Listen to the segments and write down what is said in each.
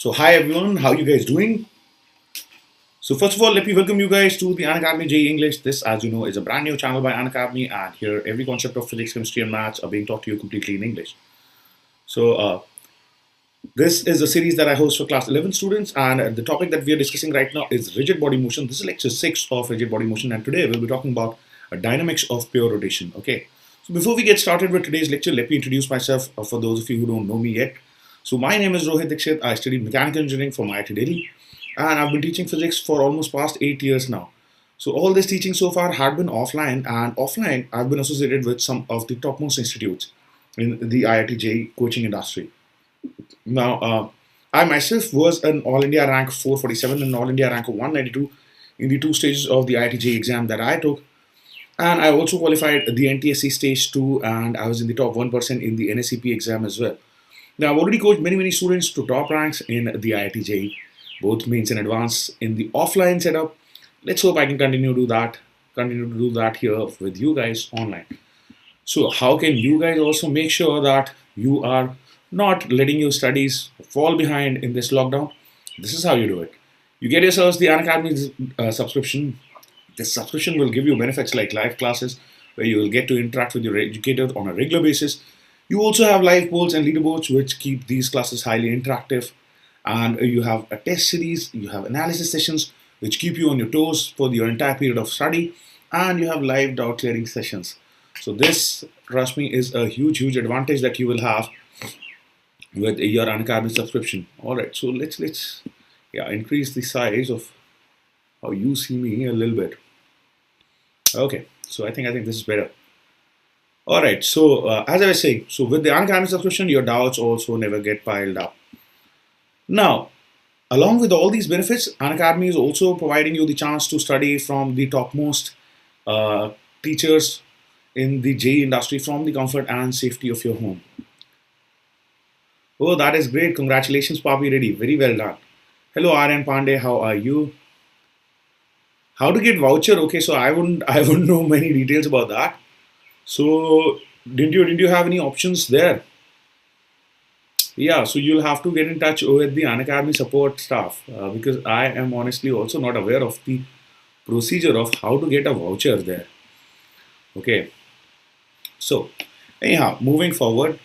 So hi everyone, how you guys doing? So first of all, let me welcome you guys to the Unacademy JEE English. This, as you know, is a brand new channel by Unacademy, and here every concept of physics, chemistry, and maths are being taught to you completely in English. So this is a series that I host for class 11 students, and the topic that we are discussing right now is rigid body motion. This is lecture 6 of rigid body motion, and today we'll be talking about dynamics of pure rotation. Okay. So before we get started with today's lecture, let me introduce myself for those of you who don't know me yet. So my name is Rohit Dixit. I studied mechanical engineering from IIT Delhi, and I've been teaching physics for almost past 8 years now. So all this teaching so far had been offline, and offline I've been associated with some of the topmost institutes in the IIT JEE coaching industry. Now, I myself was an All India rank 447 and All India rank 192 in the two stages of the IIT JEE exam that I took, and I also qualified the NTSC stage 2, and I was in the top 1% in the NSCP exam as well. Now, I've already coached many students to top ranks in the IIT JEE, both mains and advanced in the offline setup. Let's hope I can continue to do that here with you guys online. So, how can you guys also make sure that you are not letting your studies fall behind in this lockdown? This is how you do it. You get yourselves the Unacademy subscription. This subscription will give you benefits like live classes, where you will get to interact with your educator on a regular basis. You also have live polls and leaderboards, which keep these classes highly interactive. And you have a test series, you have analysis sessions, which keep you on your toes for your entire period of study, and you have live doubt clearing sessions. So this, trust me, is a huge advantage that you will have with your Unacademy subscription. All right, so let's increase the size of how you see me a little bit. Okay, so I think this is better. All right, so as I was saying, so with the Unacademy subscription, your doubts also never get piled up. Now, along with all these benefits, Unacademy is also providing you the chance to study from the topmost teachers in the JEE industry from the comfort and safety of your home. Oh, that is great. Congratulations, Papi Reddy. Very well done. Hello, Aryan Pandey. How are you? How to get voucher? Okay, so I wouldn't know many details about that. So didn't you have any options there? Yeah, so you'll have to get in touch with the Unacademy support staff because I am honestly also not aware of the procedure of how to get a voucher there. Okay, so anyhow, moving forward.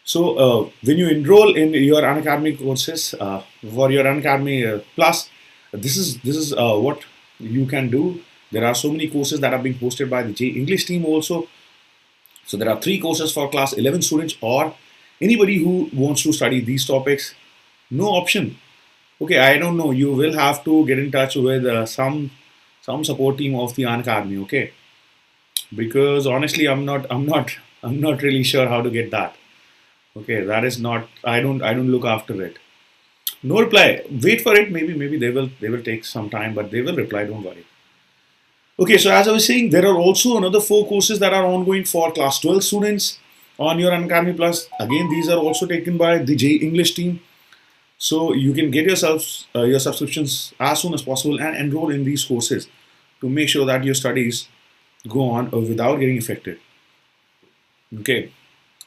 So when you enroll in your Unacademy courses for your Unacademy Plus, this is what you can do. There are so many courses that are being posted by the JEE English team also. So there are 3 courses for class 11 students or anybody who wants to study these topics. No option. Okay, I don't know. You will have to get in touch with some support team of the Unacademy. Okay, because honestly, I'm not really sure how to get that. Okay, that is not. I don't look after it. No reply. Wait for it. Maybe they will take some time, but they will reply. Don't worry. Okay, so as I was saying, there are also another 4 courses that are ongoing for class 12 students on your Unacademy Plus. Again, these are also taken by the JEE English team. So you can get yourselves your subscriptions as soon as possible and enroll in these courses to make sure that your studies go on without getting affected. Okay.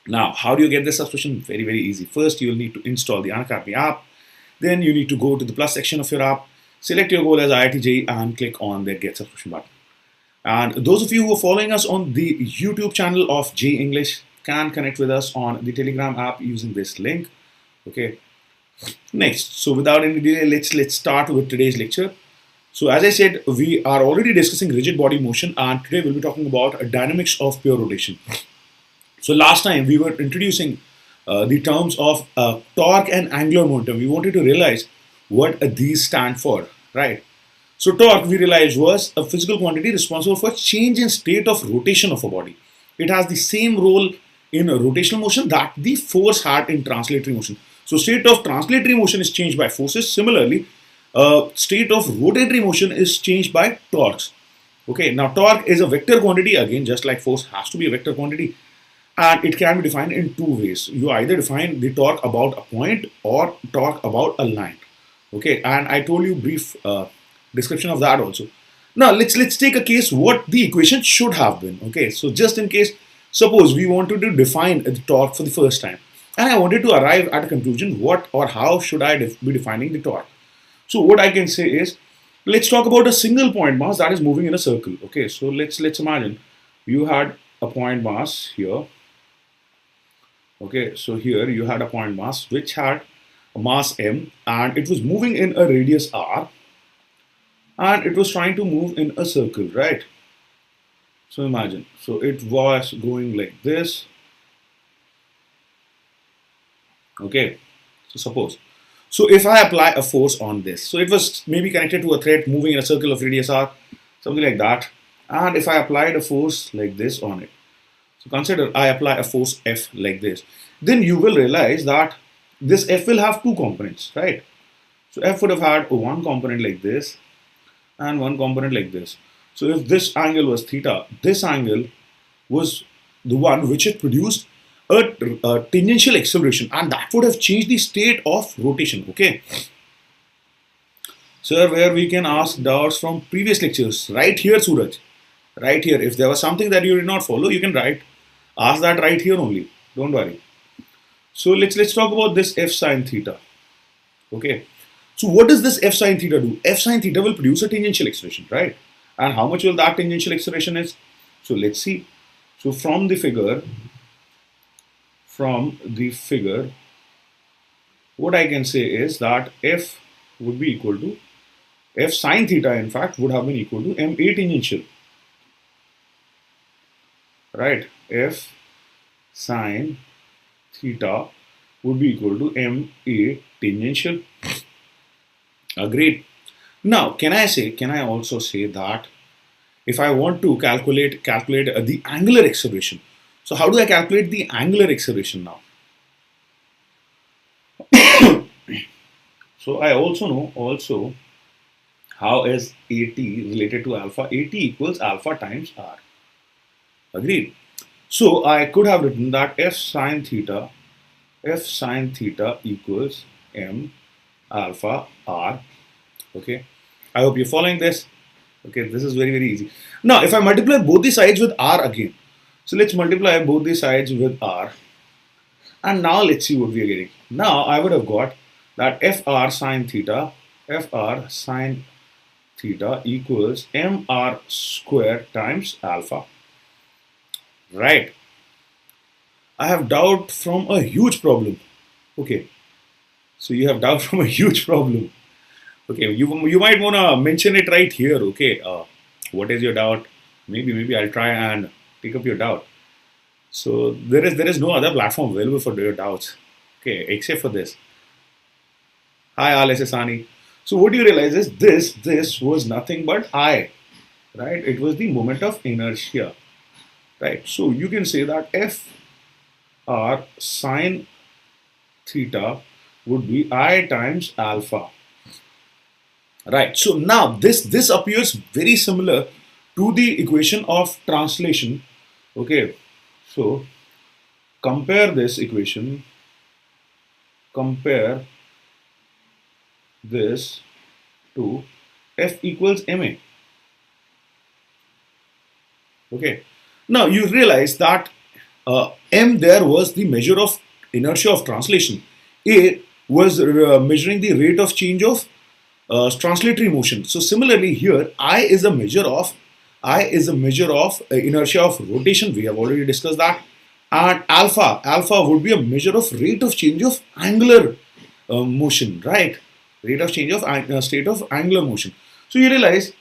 Now, how do you get this subscription? Very easy. First, you'll need to install the Unacademy app. Then you need to go to the plus section of your app, select your goal as IIT JEE and click on the Get Subscription button. And those of you who are following us on the YouTube channel of JEE English can connect with us on the Telegram app using this link. Okay. Next, so without any delay, let's start with today's lecture. So as I said, we are already discussing rigid body motion, and today we'll be talking about dynamics of pure rotation. So last time we were introducing the terms of torque and angular momentum. We wanted to realize what these stand for, right? So torque, we realized, was a physical quantity responsible for change in state of rotation of a body. It has the same role in rotational motion that the force had in translatory motion. So state of translatory motion is changed by forces. Similarly, state of rotatory motion is changed by torques. Okay, now torque is a vector quantity, again, just like force has to be a vector quantity. And it can be defined in 2 ways. You either define the torque about a point or torque about a line. Okay, and I told you brief description of that also. Now let's take a case what the equation should have been. Okay, so just in case, suppose we wanted to define the torque for the first time. and I wanted to arrive at a conclusion what or how should I be defining the torque. So what I can say is, let's talk about a single point mass that is moving in a circle. Okay, so let's imagine you had a point mass here. Okay, so here you had a point mass which had a mass m and it was moving in a radius r and it was trying to move in a circle, right? So imagine, so it was going like this. Okay, so suppose, so if I apply a force on this, so it was maybe connected to a thread moving in a circle of radius r, something like that. And if I applied a force like this on it, so consider I apply a force F like this, then you will realize that this F will have two components, right? So F would have had one component like this and one component like this. So if this angle was theta, this angle was the one which had produced a tangential acceleration, and that would have changed the state of rotation. Okay. So where we can ask doubts from previous lectures, right here, Suraj, right here. If there was something that you did not follow, you can ask that right here only. Don't worry. So let's talk about this f sine theta. Okay. So what does this f sine theta do? F sine theta will produce a tangential acceleration, right? And how much will that tangential acceleration is? So let's see. So from the figure, what I can say is that f would be equal to f sine theta, in fact, would have been equal to ma tangential, right? F sine theta would be equal to ma tangential. Agreed. Now, can I also say that if I want to calculate the angular acceleration, so how do I calculate the angular acceleration now? So I also know how is at related to alpha. At equals alpha times r. Agreed. So I could have written that f sine theta equals m alpha r. Okay, I hope you're following this. Okay, this is very easy. Now if I multiply both the sides with r again, so let's multiply both the sides with r, and now let's see what we are getting. Now I would have got that fr sine theta equals mr square times alpha. Right. I have doubt from a huge problem. Okay. So you have doubt from a huge problem. Okay, you might want to mention it right here. Okay, what is your doubt? Maybe I'll try and pick up your doubt. So there is no other platform available for your doubts. Okay, except for this. Hi, Alessani. So what you realize is this was nothing but I, right? It was the moment of inertia, right? So you can say that f r sine theta would be I times alpha. Right. So now this appears very similar to the equation of translation. Okay. So compare this equation. Compare this to F equals ma. Okay. Now you realize that m there was the measure of inertia of translation. A was measuring the rate of change of translatory motion. So similarly here, I is a measure of inertia of rotation. We have already discussed that. And alpha would be a measure of rate of change of angular motion, right? Rate of change of state of angular motion. So you realize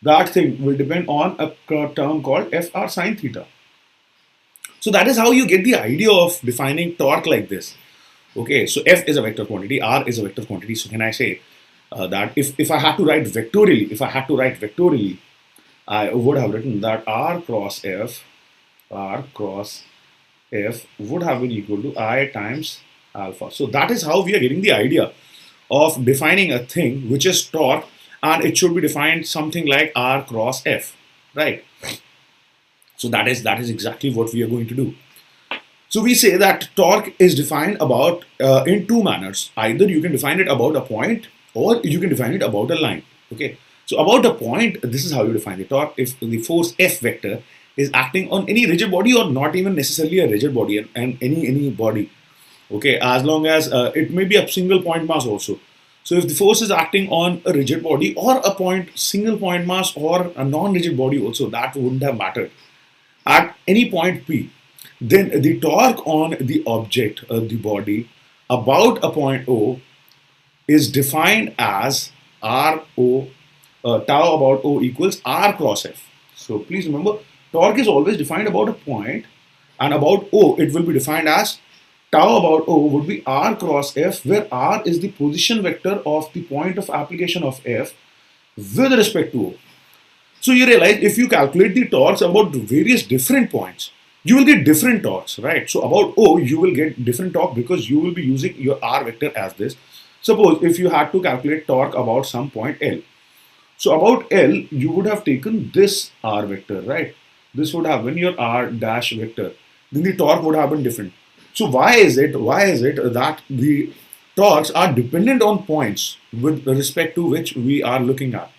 that thing will depend on a term called fr sine theta. So that is how you get the idea of defining torque like this. Okay, so f is a vector quantity, r is a vector quantity. So can I say that if I had to write vectorially, I would have written that r cross f would have been equal to I times alpha. So that is how we are getting the idea of defining a thing which is torque, and it should be defined something like r cross f, right? So that is exactly what we are going to do. So we say that torque is defined about in two manners. Either you can define it about a point, or you can define it about a line. Okay. So about a point, this is how you define the torque. If the force F vector is acting on any rigid body, or not even necessarily a rigid body, and any body. Okay, as long as it may be a single point mass also. So if the force is acting on a rigid body or a single point mass or a non-rigid body also, that wouldn't have mattered. At any point P, then the torque on the object, the body, about a point O is defined as Rho, tau about O equals R cross F. So please remember, torque is always defined about a point, and about O it will be defined as tau about O would be R cross F, where R is the position vector of the point of application of F with respect to O. So you realize if you calculate the torques about various different points, you will get different torques, right? So about O, you will get different torque because you will be using your R vector as this. Suppose if you had to calculate torque about some point L. So about L, you would have taken this R vector, right? This would have been your R dash vector. Then the torque would have been different. So why is it that the torques are dependent on points with respect to which we are looking at?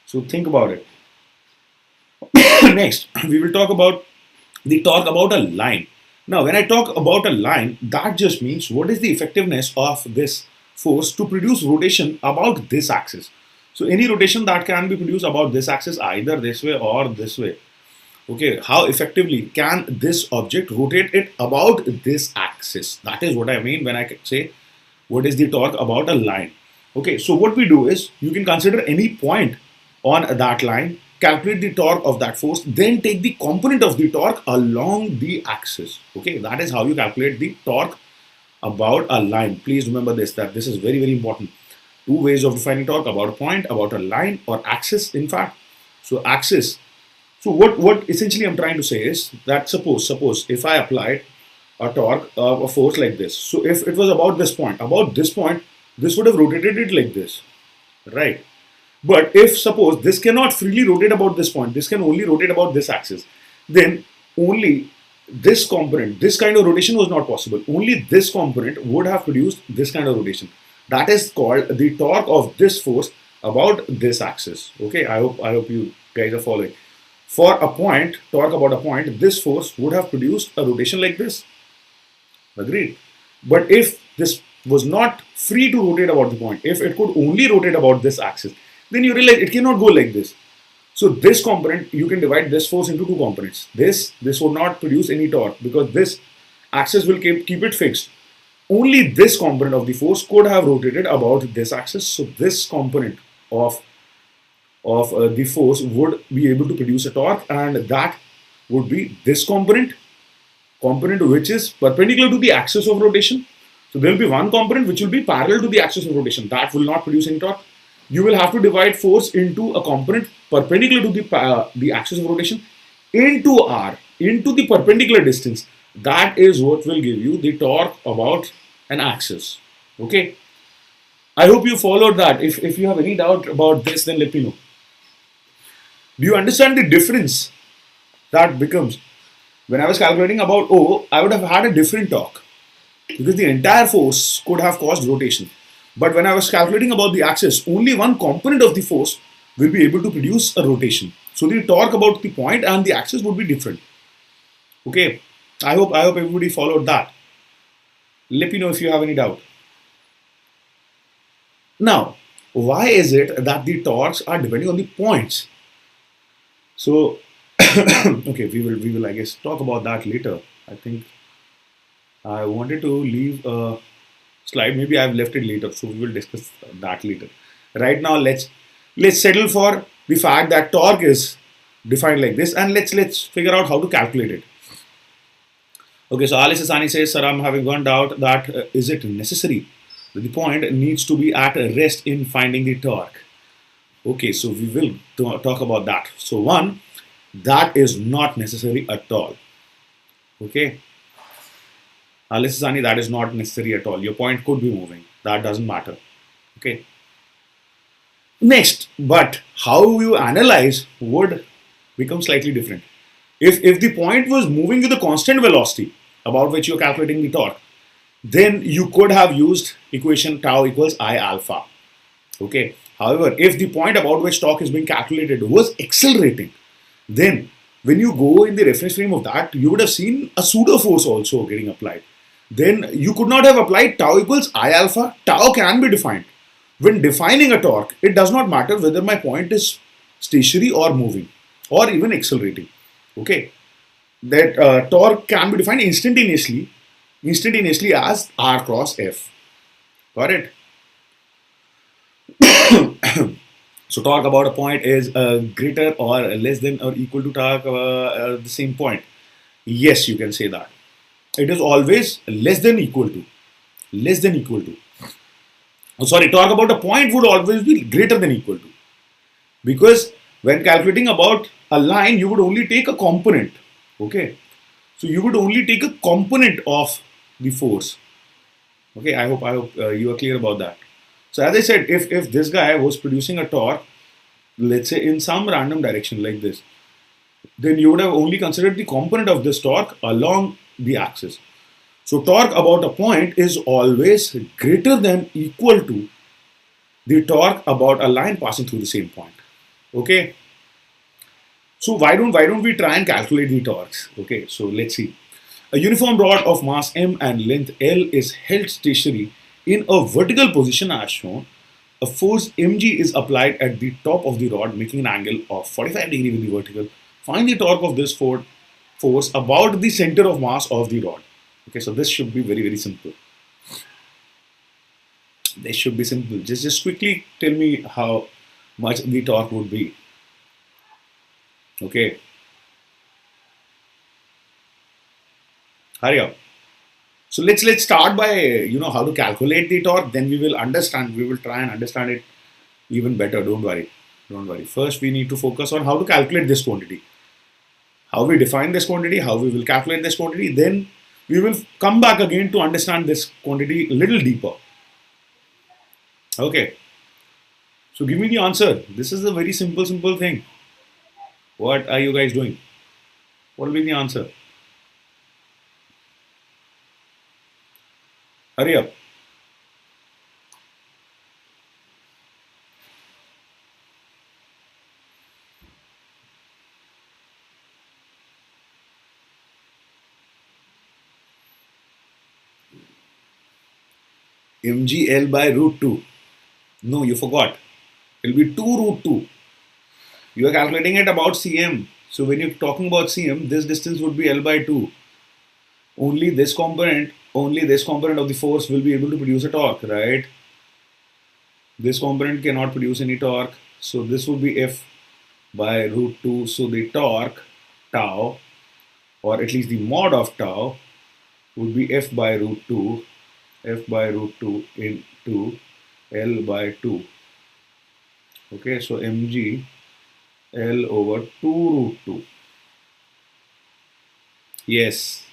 So think about it. Next, we will talk about the torque about a line. Now, when I talk about a line, that just means what is the effectiveness of this force to produce rotation about this axis. So any rotation that can be produced about this axis, either this way or this way. Okay, how effectively can this object rotate it about this axis? That is what I mean when I say what is the torque about a line. Okay, so what we do is you can consider any point on that line, calculate the torque of that force, then take the component of the torque along the axis. Okay, that is how you calculate the torque about a line. Please remember this, that this is very, very important. Two ways of defining torque: about a point, about a line, or axis, in fact. So axis. So what essentially I'm trying to say is that suppose if I applied a torque of a force like this. So if it was about this point, this would have rotated it like this, right? But if suppose this cannot freely rotate about this point, this can only rotate about this axis, then only this component, this kind of rotation was not possible. Only this component would have produced this kind of rotation. That is called the torque of this force about this axis. Okay, I hope you guys are following. For a point, torque about a point, this force would have produced a rotation like this. Agreed. But if this was not free to rotate about the point, if it could only rotate about this axis, then you realize it cannot go like this. So this component, you can divide this force into two components. This would not produce any torque because this axis will keep it fixed. Only this component of the force could have rotated about this axis. So this component of the force would be able to produce a torque, and that would be this component which is perpendicular to the axis of rotation. So there will be one component which will be parallel to the axis of rotation. That will not produce any torque. You will have to divide force into a component perpendicular to the axis of rotation into R, into the perpendicular distance. That is what will give you the torque about an axis. Okay. I hope you followed that. If you have any doubt about this, then let me know. Do you understand the difference that becomes? When I was calculating about O, I would have had a different torque because the entire force could have caused rotation. But when I was calculating about the axis, only one component of the force will be able to produce a rotation. So the torque about the point and the axis would be different. Okay, I hope everybody followed that. Let me know if you have any doubt. Now, why is it that the torques are depending on the points? So, okay, we will I guess talk about that later. I think I wanted to leave a slide. Maybe I've left it later, so we will discuss that later. Right now, let's settle for the fact that torque is defined like this, and let's figure out how to calculate it. Okay, so Ali Sasani says, sir, I'm having one doubt that is it necessary that the point needs to be at rest in finding the torque? Okay, so we will talk about that. So one, that is not necessary at all. Okay. Alisani, that is not necessary at all. Your point could be moving. That doesn't matter. Okay. Next, but how you analyze would become slightly different. If the point was moving with a constant velocity about which you're calculating the torque, then you could have used equation tau equals I alpha. Okay. However, if the point about which torque is being calculated was accelerating, then when you go in the reference frame of that, you would have seen a pseudo force also getting applied. then you could not have applied tau equals I alpha. Tau can be defined. When defining a torque, it does not matter whether my point is stationary or moving or even accelerating. Okay, that torque can be defined instantaneously as R cross F. Got it? So torque about a point is greater or less than or equal to torque the same point. Yes, you can say that. It is always less than equal to. Less than equal to. Oh, sorry, torque about a point would always be greater than equal to. Because when calculating about a line, you would only take a component. Okay. So you would only take a component of the force. Okay, I hope you are clear about that. So as I said, if this guy was producing a torque, let's say in some random direction like this, then you would have only considered the component of this torque along the axis. So torque about a point is always greater than equal to the torque about a line passing through the same point. Okay. So why don't we try and calculate the torques? Okay, so let's see. A uniform rod of mass m and length L is held stationary in a vertical position as shown. A force mg is applied at the top of the rod, making an angle of 45 degrees with the vertical. Find the torque of this force about the center of mass of the rod. Okay, so this should be very simple. This should be simple. Just quickly tell me how much the torque would be. Okay. Hurry up. So let's start by how to calculate the torque. Then we will understand. We will try and understand it even better. Don't worry. Don't worry. First, we need to focus on how to calculate this quantity. How we define this quantity. How we will calculate this quantity. Then we will come back again to understand this quantity a little deeper. Okay. So give me the answer. This is a very simple thing. What are you guys doing? What will be the answer? Hurry up. MGL by root 2. No, you forgot. It will be 2 root 2. You are calculating it about cm. So when you're talking about cm, this distance would be L by 2. Only this component of the force will be able to produce a torque, right? This component cannot produce any torque. So this would be F by root 2. So the torque, tau, or at least the mod of tau, would be F by root 2 into L by 2. Okay, so mg L over 2 root 2. Yes,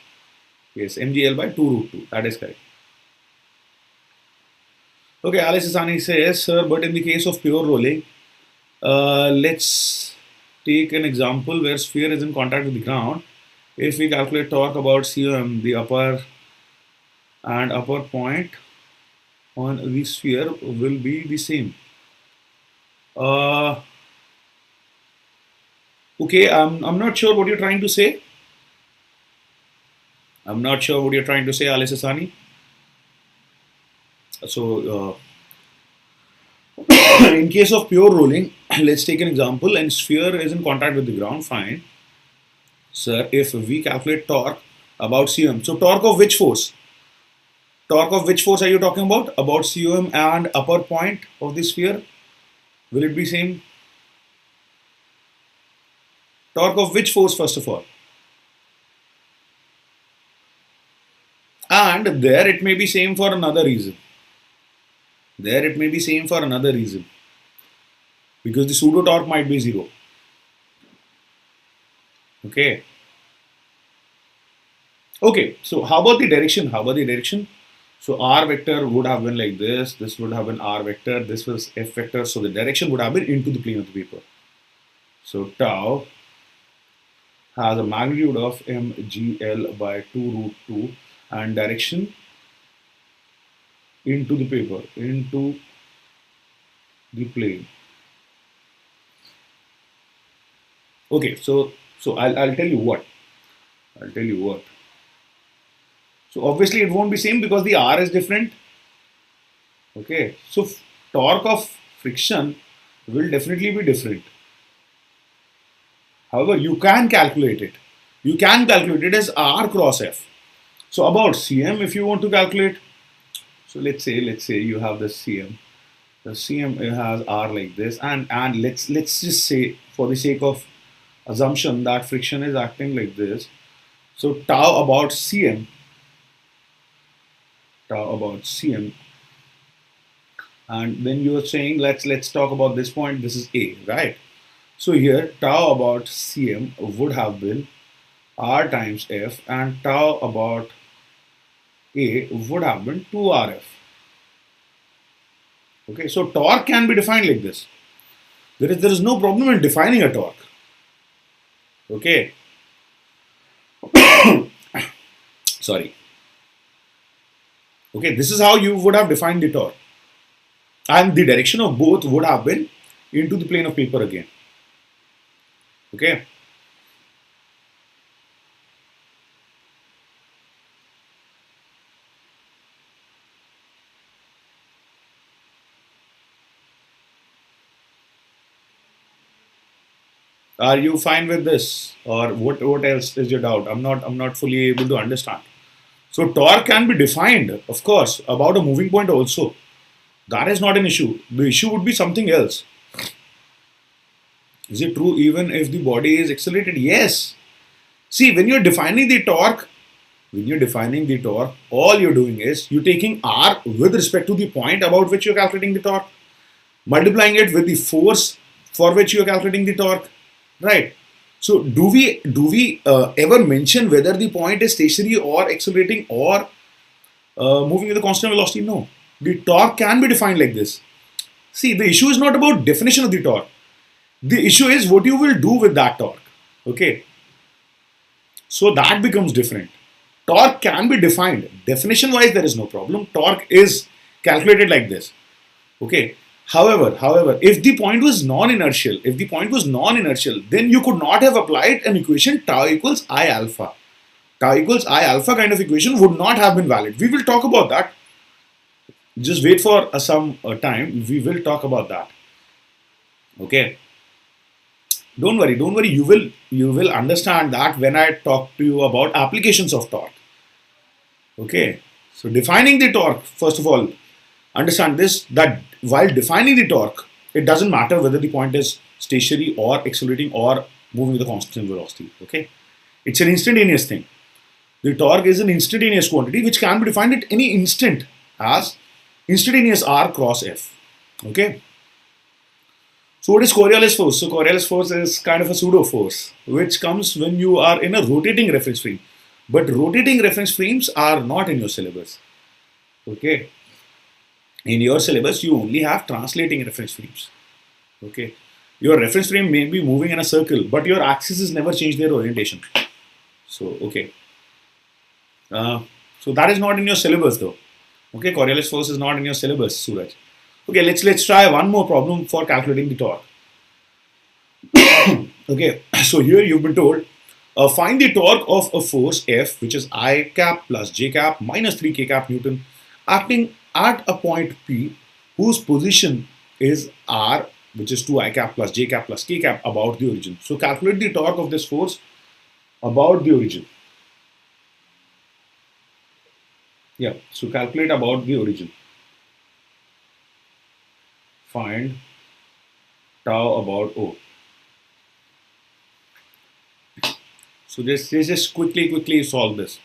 mg L by 2 root 2. That is correct. Okay, Alice Asani says, sir, but in the case of pure rolling, let's take an example where sphere is in contact with the ground. If we calculate torque about CM, the upper point on the sphere will be the same. Okay, I'm not sure what you're trying to say. Alice Asani. So, in case of pure rolling, let's take an example, and sphere is in contact with the ground, fine. Sir, if we calculate torque about CM, so torque of which force? Torque of which force are you talking about? About CM and upper point of the sphere? Will it be same? Torque of which force first of all? And there it may be same for another reason. Because the pseudo torque might be 0. Okay. Okay, so how about the direction? So R vector would have been like this. This would have been R vector. This was F vector. So the direction would have been into the plane of the paper. So tau has a magnitude of mgl by 2 root 2 and direction into the paper, into the plane. Okay, so I'll tell you what. So obviously it won't be same because the R is different. Okay, so torque of friction will definitely be different. However, you can calculate it. You can calculate it as R cross F. So about Cm, if you want to calculate, so let's say you have the Cm. The Cm has R like this, and let's just say for the sake of assumption that friction is acting like this. So tau about Cm, and then you are saying let's talk about this point. This is A, right? So here tau about Cm would have been R times F, and tau about A would have been 2RF. Okay, so torque can be defined like this. There is no problem in defining a torque. Okay, sorry. Okay, this is how you would have defined the torque, and the direction of both would have been into the plane of paper again. Okay. Are you fine with this, or what else is your doubt? I'm not fully able to understand. So torque can be defined, of course, about a moving point also. That is not an issue. The issue would be something else. Is it true even if the body is accelerated? Yes. See, when you're defining the torque, all you're doing is you're taking R with respect to the point about which you're calculating the torque, multiplying it with the force for which you're calculating the torque, right? So do we ever mention whether the point is stationary or accelerating or moving with a constant velocity? No. The torque can be defined like this. See, the issue is not about definition of the torque. The issue is what you will do with that torque. Okay. So that becomes different. Torque can be defined. Definition wise, there is no problem. Torque is calculated like this. Okay. However, if the point was non-inertial, then you could not have applied an equation tau equals I alpha. Tau equals I alpha kind of equation would not have been valid. We will talk about that. Just wait for some time. We will talk about that. Okay. Don't worry. You will understand that when I talk to you about applications of torque. Okay. So defining the torque, first of all, understand this, that while defining the torque, it doesn't matter whether the point is stationary or accelerating or moving with a constant velocity. Okay. It's an instantaneous thing. The torque is an instantaneous quantity which can be defined at any instant as instantaneous R cross F. Okay. So what is Coriolis force? So Coriolis force is kind of a pseudo force which comes when you are in a rotating reference frame. But rotating reference frames are not in your syllabus. Okay. In your syllabus, you only have translating reference frames. Okay. Your reference frame may be moving in a circle, but your axes never change their orientation. So, okay. So that is not in your syllabus though. Okay, Coriolis force is not in your syllabus, Suraj. Okay, let's try one more problem for calculating the torque. Okay, so here you've been told find the torque of a force F, which is I cap plus J cap minus 3K cap Newton, acting at a point P, whose position is R, which is 2I cap plus J cap plus K cap about the origin. So calculate the torque of this force about the origin. Yeah, so calculate about the origin. Find tau about O. So just quickly solve this.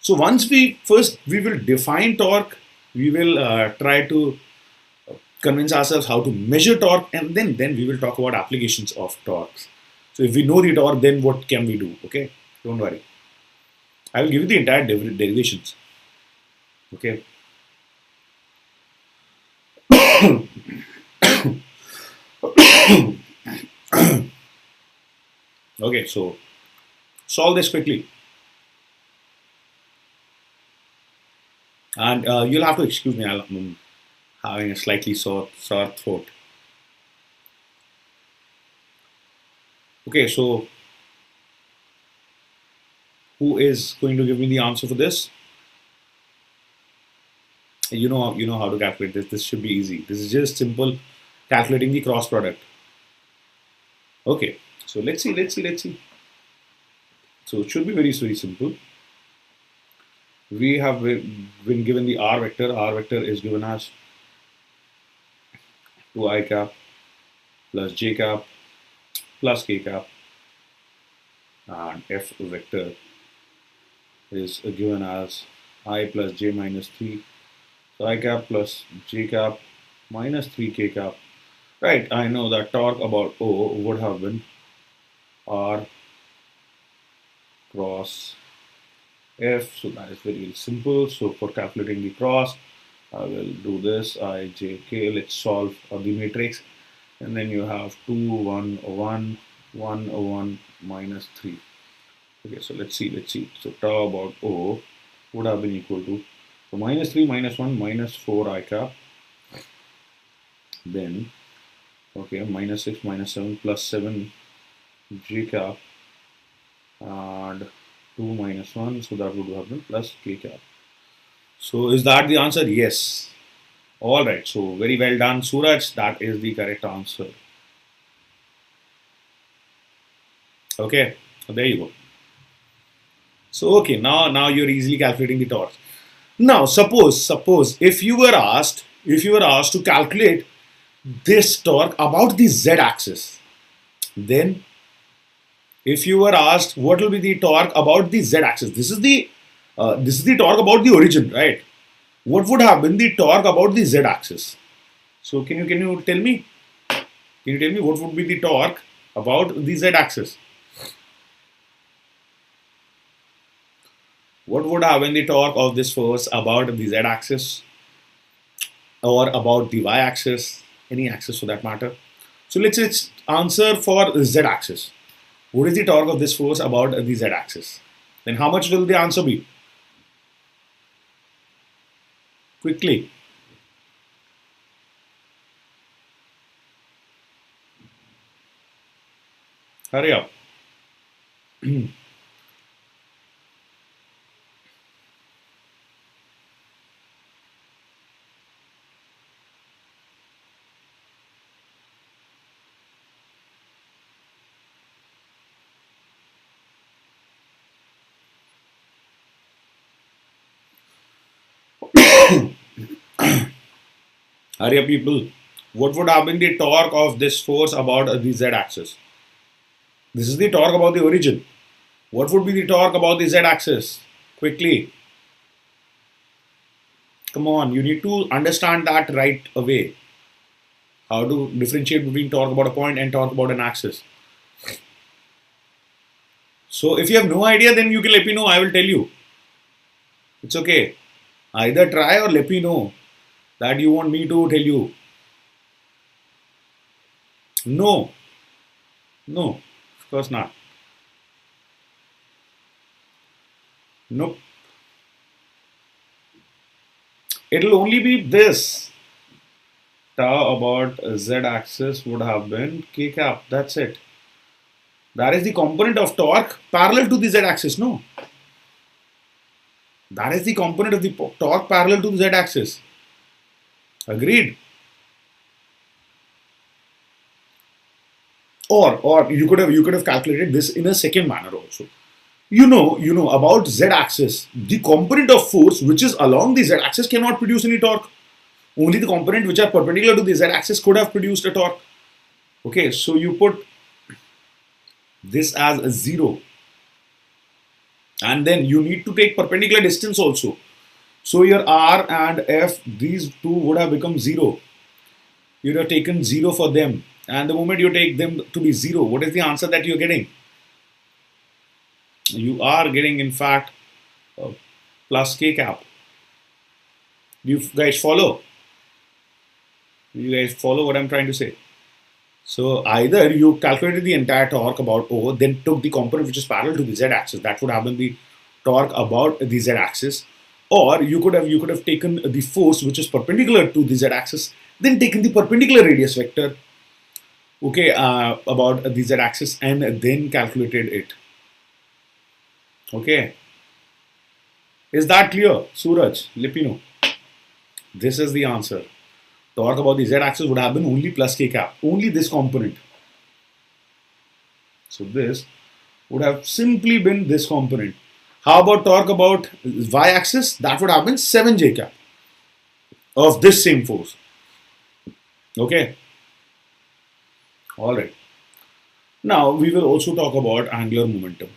So once we will define torque, we will try to convince ourselves how to measure torque, and then we will talk about applications of torques. So if we know the torque, then what can we do? Okay, don't worry. I will give you the entire derivations. Okay. Okay, so solve this quickly. And you'll have to excuse me, I'm having a slightly sore throat. Okay, so Who is going to give me the answer for this? You know how to calculate this. This should be easy. This is just simple calculating the cross product. Okay, so let's see. So it should be very simple. We have been given the r vector. R vector is given as 2i cap plus j cap plus k cap, and f vector is given as I plus j minus 3, so I cap plus j cap minus 3k cap. Right, I know that torque about O would have been R cross F, so that is very simple. So for calculating the cross, I will do this, I, j, k. Let's solve the matrix, and then you have 2, 1, 1, 1, 1, minus 3. Okay, so let's see. So tau about O would have been equal to, so minus 3 minus 1 minus 4 I cap, then okay, minus 6 minus 7 plus 7 j cap, and 2 minus 1, so that would have been plus k cap. So is that the answer? Yes. All right, so very well done, Suraj. That is the correct answer. Okay, so there you go. So okay, now you're easily calculating the torque. Now suppose if you were asked to calculate this torque about the z-axis, then if you were asked what will be the torque about the z-axis, this is the torque about the origin, right? What would have been the torque about the z-axis? So can you tell me? Can you tell me what would be the torque about the z-axis? What would have been the torque of this force about the z-axis or about the y-axis, any axis for that matter? So let's answer for the z-axis. What is the torque of this force about the z-axis? Then how much will the answer be? Quickly. Hurry up. Hurry up, people. What would have been the torque of this force about the z-axis? This is the torque about the origin. What would be the torque about the z-axis? Quickly. Come on, you need to understand that right away. How to differentiate between torque about a point and torque about an axis. So if you have no idea, then you can let me know. I will tell you. It's okay. Either try or let me know that you want me to tell you. No, of course not. Nope. It'll only be this. Tau about z-axis would have been k cap. That's it. That is the component of torque parallel to the z-axis. No. That is the component of the torque parallel to the z-axis. Agreed? Or you could have calculated this in a second manner also. You know about z-axis. The component of force which is along the z-axis cannot produce any torque. Only the component which are perpendicular to the z-axis could have produced a torque. Okay, so you put this as a 0. And then you need to take perpendicular distance also. So your R and F, these two would have become 0. You would have taken 0 for them. And the moment you take them to be 0, what is the answer that you're getting? You are getting, in fact, plus k cap. You guys follow? You guys follow what I'm trying to say? So either you calculated the entire torque about O, then took the component which is parallel to the z-axis. That would have been the torque about the z-axis. Or you could have taken the force which is perpendicular to the z-axis, then taken the perpendicular radius vector, okay, about the z-axis, and then calculated it. Okay. Is that clear? Suraj, Lipino. This is the answer. Torque about the z-axis would have been only plus k cap, only this component. So this would have simply been this component. How about torque about y-axis? That would have been 7j cap of this same force. Okay. All right. Now we will also talk about angular momentum.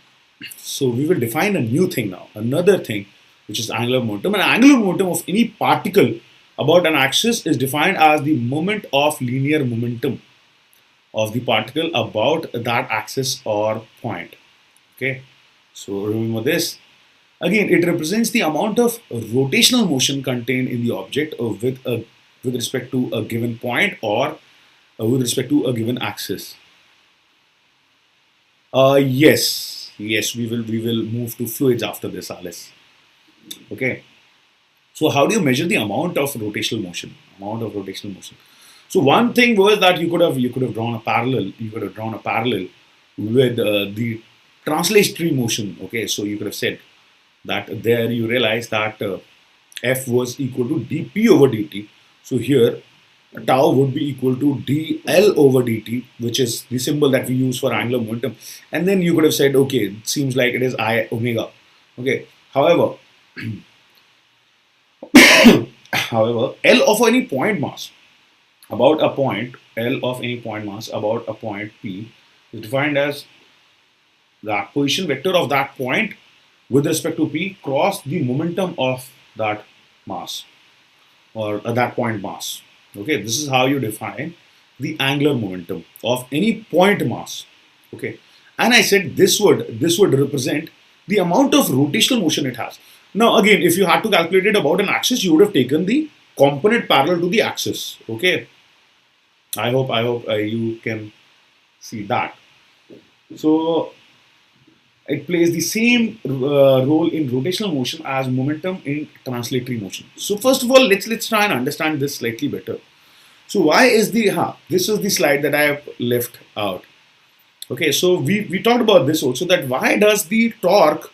So we will define a new thing now, another thing, which is angular momentum. An angular momentum of any particle about an axis is defined as the moment of linear momentum of the particle about that axis or point. Okay, so remember this. Again, it represents the amount of rotational motion contained in the object with respect to a given point or with respect to a given axis. Yes, we will move to fluids after this, Alice. Okay. So how do you measure the amount of rotational motion? Amount of rotational motion. So one thing was that you could have drawn a parallel. You could have drawn a parallel with the translatory motion. Okay, so you could have said that there you realize that F was equal to dp over dt. So here tau would be equal to dl over dt, which is the symbol that we use for angular momentum. And then you could have said, okay, it seems like it is I omega. Okay. However, L of any point mass about a point, L of any point mass about a point P is defined as the position vector of that point with respect to P cross the momentum of that mass or that point mass. Okay, this is how you define the angular momentum of any point mass. Okay, and I said this would represent the amount of rotational motion it has. Now again, if you had to calculate it about an axis, you would have taken the component parallel to the axis. Okay, I hope you can see that. So it plays the same role in rotational motion as momentum in translatory motion. So first of all, let's try and understand this slightly better. So why is this is the slide that I have left out. Okay, so we talked about this also, that why does the torque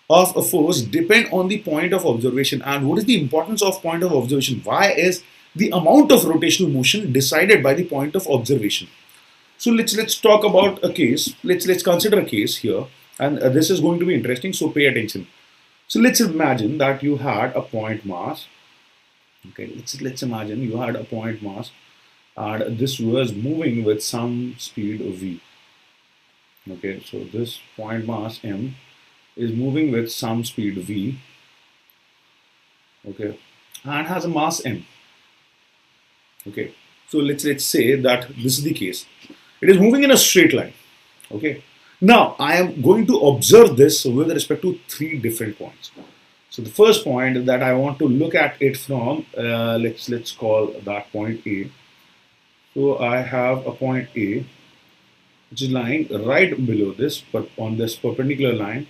of a force depend on the point of observation, and what is the importance of point of observation? Why is the amount of rotational motion decided by the point of observation? So let's talk about a case. Let's consider a case here, and this is going to be interesting. So pay attention. So let's imagine that you had a point mass. Okay, let's imagine you had a point mass, and this was moving with some speed v. Okay, so this point mass m is moving with some speed v. Okay, and has a mass m. Okay, so let's say that this is the case. It is moving in a straight line. Okay, now I am going to observe this with respect to 3 different points. So the first point that I want to look at it from, let's call that point A. So I have a point A which is lying right below this, but on this perpendicular line.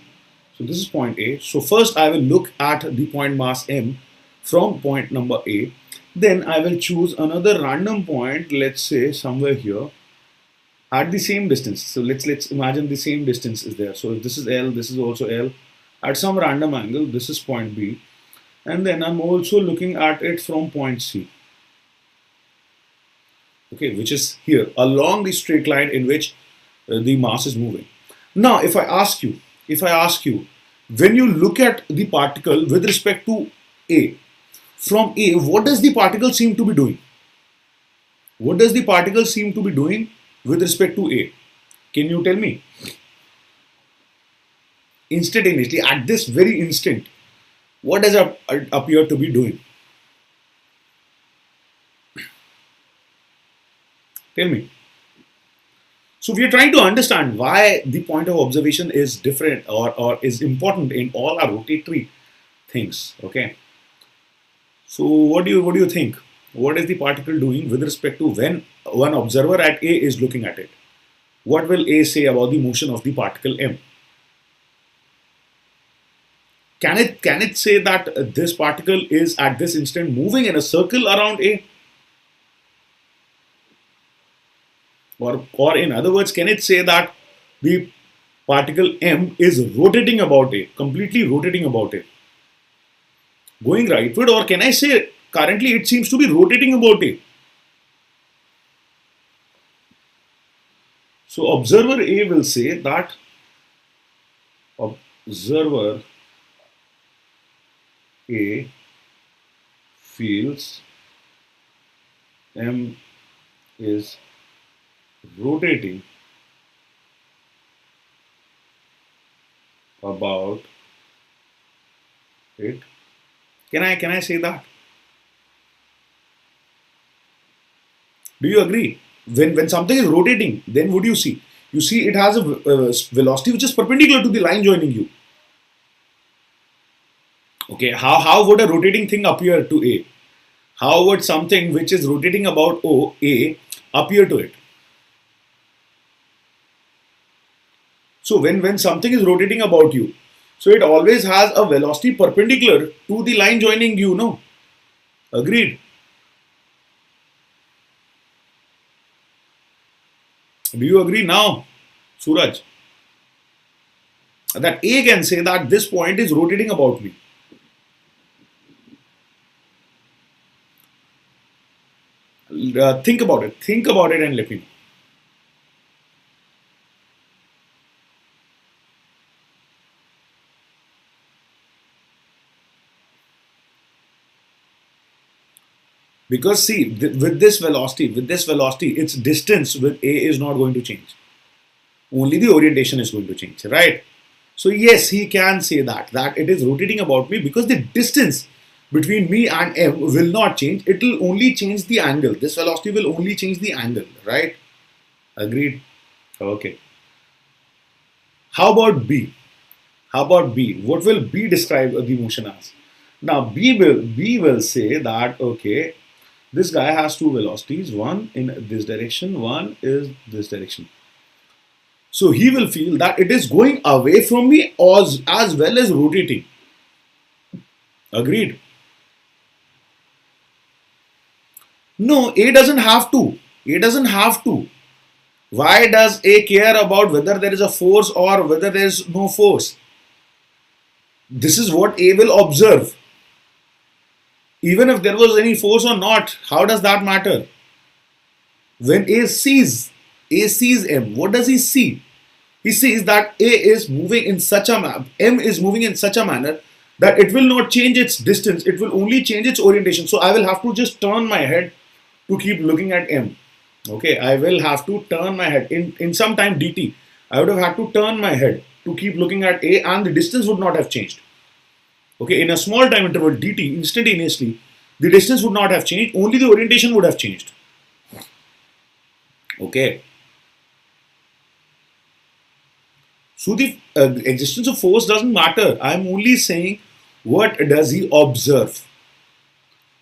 So this is point A. So first I will look at the point mass m from point number A. Then I will choose another random point, let's say somewhere here, at the same distance. So let's imagine the same distance is there. So if this is L, this is also L. At some random angle, this is point B. And then I'm also looking at it from point C. Okay, which is here, along the straight line in which the mass is moving. Now, if I ask you, when you look at the particle with respect to A, from A, what does the particle seem to be doing? What does the particle seem to be doing with respect to A? Can you tell me? Instantaneously, at this very instant, what does it appear to be doing? Tell me. So we are trying to understand why the point of observation is different or is important in all our rotatory things. Okay. So what do you think? What is the particle doing with respect to when one observer at A is looking at it? What will A say about the motion of the particle M? Can it say that this particle is at this instant moving in a circle around A? Or in other words, can it say that the particle M is rotating about A, completely rotating about A, going rightward, or can I say currently it seems to be rotating about A. So observer A will say that observer A feels M is rotating about it. Can I say that? Do you agree? When something is rotating, then what do you see? You see it has a velocity which is perpendicular to the line joining you. Okay, how would a rotating thing appear to A? How would something which is rotating about A appear to it? So when something is rotating about you, so it always has a velocity perpendicular to the line joining you, no? Agreed? Do you agree now, Suraj? That A can say that this point is rotating about me. Think about it. Think about it and let me know. Because see, with this velocity, its distance with A is not going to change. Only the orientation is going to change, right? So yes, he can say that it is rotating about me because the distance between me and M will not change. It will only change the angle. This velocity will only change the angle, right? Agreed? Okay. How about B? How about B? What will B describe the motion as? Now B will say that okay, this guy has two velocities, one in this direction, one is this direction. So he will feel that it is going away from me as well as rotating. Agreed? No, A doesn't have to. A doesn't have to. Why does A care about whether there is a force or whether there is no force? This is what A will observe. Even if there was any force or not, how does that matter? When A sees M, what does he see? He sees that A is moving in such a manner, M is moving in such a manner that it will not change its distance, it will only change its orientation. So I will have to just turn my head to keep looking at M. Okay, I will have to turn my head. In some time dt, I would have had to turn my head to keep looking at A and the distance would not have changed. Okay, in a small time interval dt, instantaneously, the distance would not have changed, only the orientation would have changed. Okay. So the existence of force doesn't matter. I'm only saying what does he observe?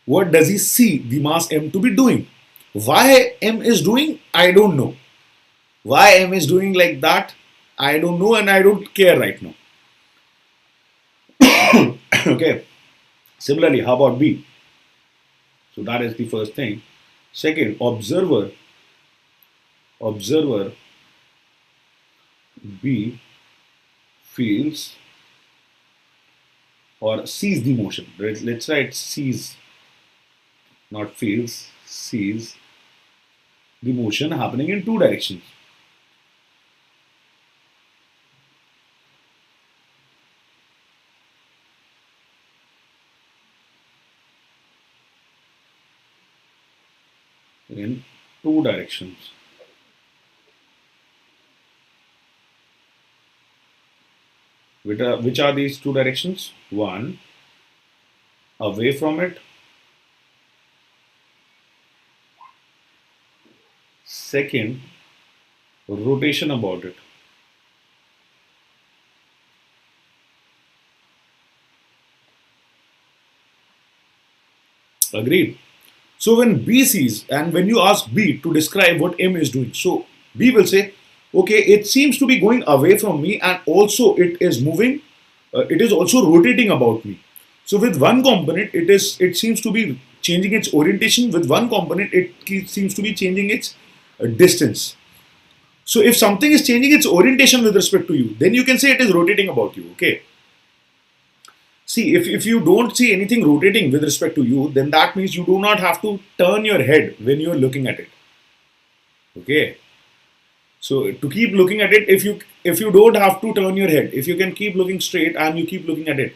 What does he see the mass M to be doing? Why M is doing? I don't know. Why M is doing like that? I don't know and I don't care right now. Okay. Similarly, how about B? So that is the first thing. Second, observer B feels or sees the motion. Let's write sees, not feels, sees the motion happening in two directions. In two directions. Which are these two directions? One, away from it. Second, rotation about it. Agreed? So when B sees, and when you ask B to describe what M is doing, so B will say, okay, it seems to be going away from me and also it is moving, it is also rotating about me. So with one component, it seems to be changing its orientation. With one component, it seems to be changing its distance. So if something is changing its orientation with respect to you, then you can say it is rotating about you. Okay. See, if you don't see anything rotating with respect to you, then that means you do not have to turn your head when you're looking at it. Okay. So to keep looking at it, if you don't have to turn your head, if you can keep looking straight and you keep looking at it,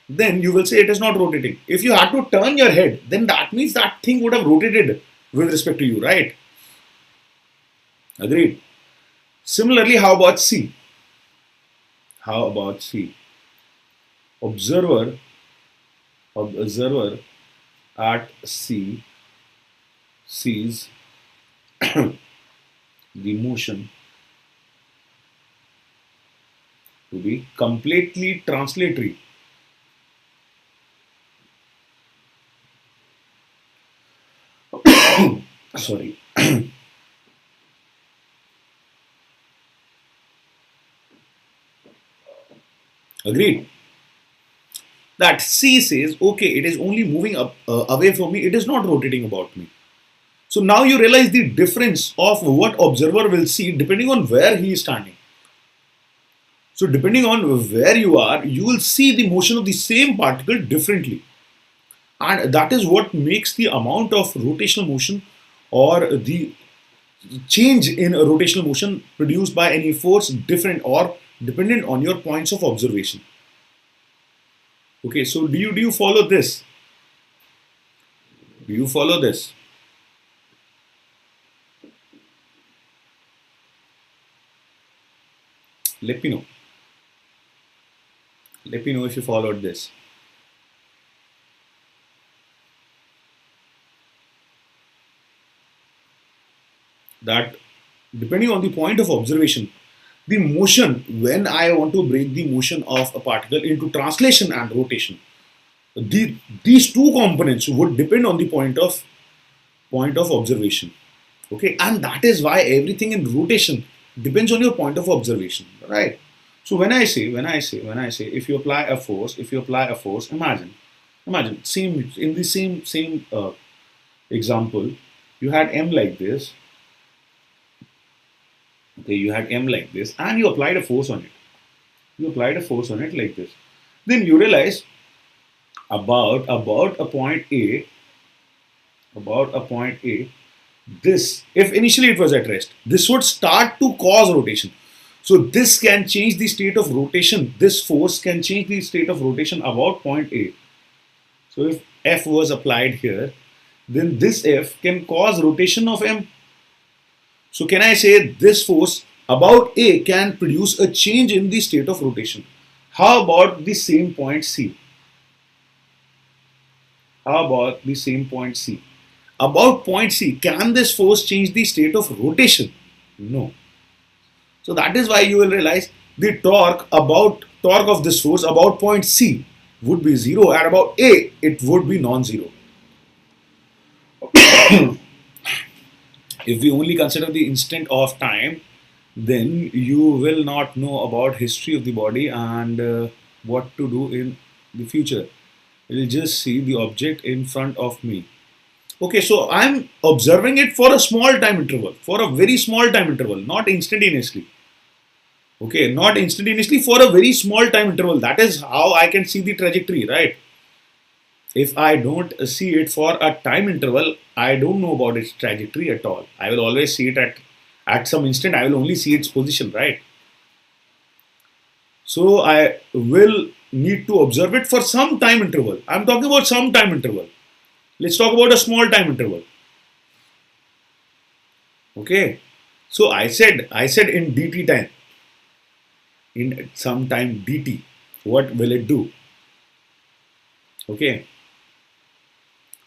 then you will say it is not rotating. If you had to turn your head, then that means that thing would have rotated with respect to you, right? Agreed. Similarly, how about C? How about C? Observer, observer at C sees the motion to be completely translatory. Sorry. Agreed. That C says, okay, it is only moving up away from me, it is not rotating about me. So now you realize the difference of what observer will see depending on where he is standing. So depending on where you are, you will see the motion of the same particle differently. And that is what makes the amount of rotational motion or the change in a rotational motion produced by any force different or dependent on your points of observation. Okay, so do you follow this? Do you follow this? Let me know. Let me know if you followed this. That depending on the point of observation, the motion, when I want to break the motion of a particle into translation and rotation, these two components would depend on the point of observation. Okay, and that is why everything in rotation depends on your point of observation, right? So when I say if you apply a force, imagine same in the same example, you had m like this. Okay, you had m like this, and you applied a force on it. You applied a force on it like this. Then you realize about a point A, about a point A, this, if initially it was at rest, this would start to cause rotation. So this can change the state of rotation. This force can change the state of rotation about point A. So if F was applied here, then this F can cause rotation of M. So can I say this force about A can produce a change in the state of rotation? How about the same point C? How about the same point C? About point C, can this force change the state of rotation? No. So that is why you will realize the torque of this force about point C would be 0 and about A it would be non-zero. If we only consider the instant of time, then you will not know about history of the body and what to do in the future. You will just see the object in front of me. Okay, so I'm observing it for a small time interval, for a very small time interval, not instantaneously. Okay, not instantaneously, for a very small time interval. That is how I can see the trajectory, right? If I don't see it for a time interval, I don't know about its trajectory at all. I will always see it at some instant. I will only see its position, right? So I will need to observe it for some time interval. I'm talking about some time interval. Let's talk about a small time interval. Okay. So I said in dt time, in some time dt, what will it do? Okay.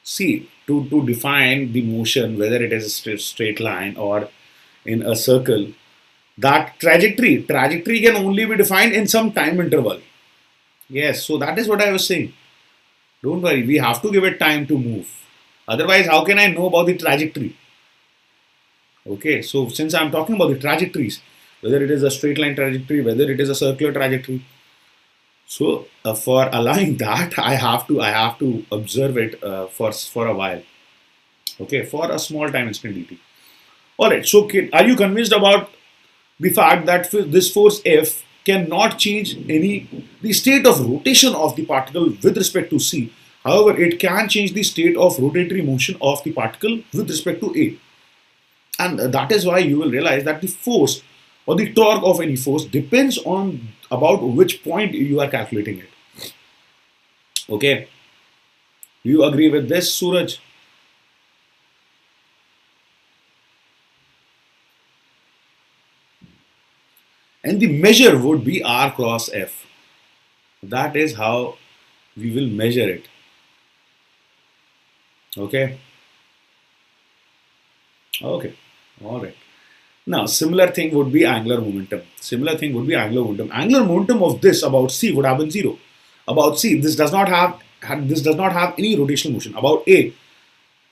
See, to define the motion, whether it is a straight line or in a circle, that trajectory can only be defined in some time interval. Yes, so that is what I was saying. Don't worry, we have to give it time to move. Otherwise, how can I know about the trajectory? Okay, so since I'm talking about the trajectories, whether it is a straight line trajectory, whether it is a circular trajectory, so for allowing that, I have to observe it for a while. Okay, for a small time instant dt. All right. So, kid, are you convinced about the fact that this force F cannot change the state of rotation of the particle with respect to C. However, it can change the state of rotatory motion of the particle with respect to A. And that is why you will realize that the force or the torque of any force depends on about which point you are calculating it. Okay. Do you agree with this, Suraj? And the measure would be R cross F. That is how we will measure it. Okay. Okay. All right. Now, similar thing would be angular momentum. Similar thing would be angular momentum. Angular momentum of this about C would have been 0. About C, this does not have any rotational motion. About A,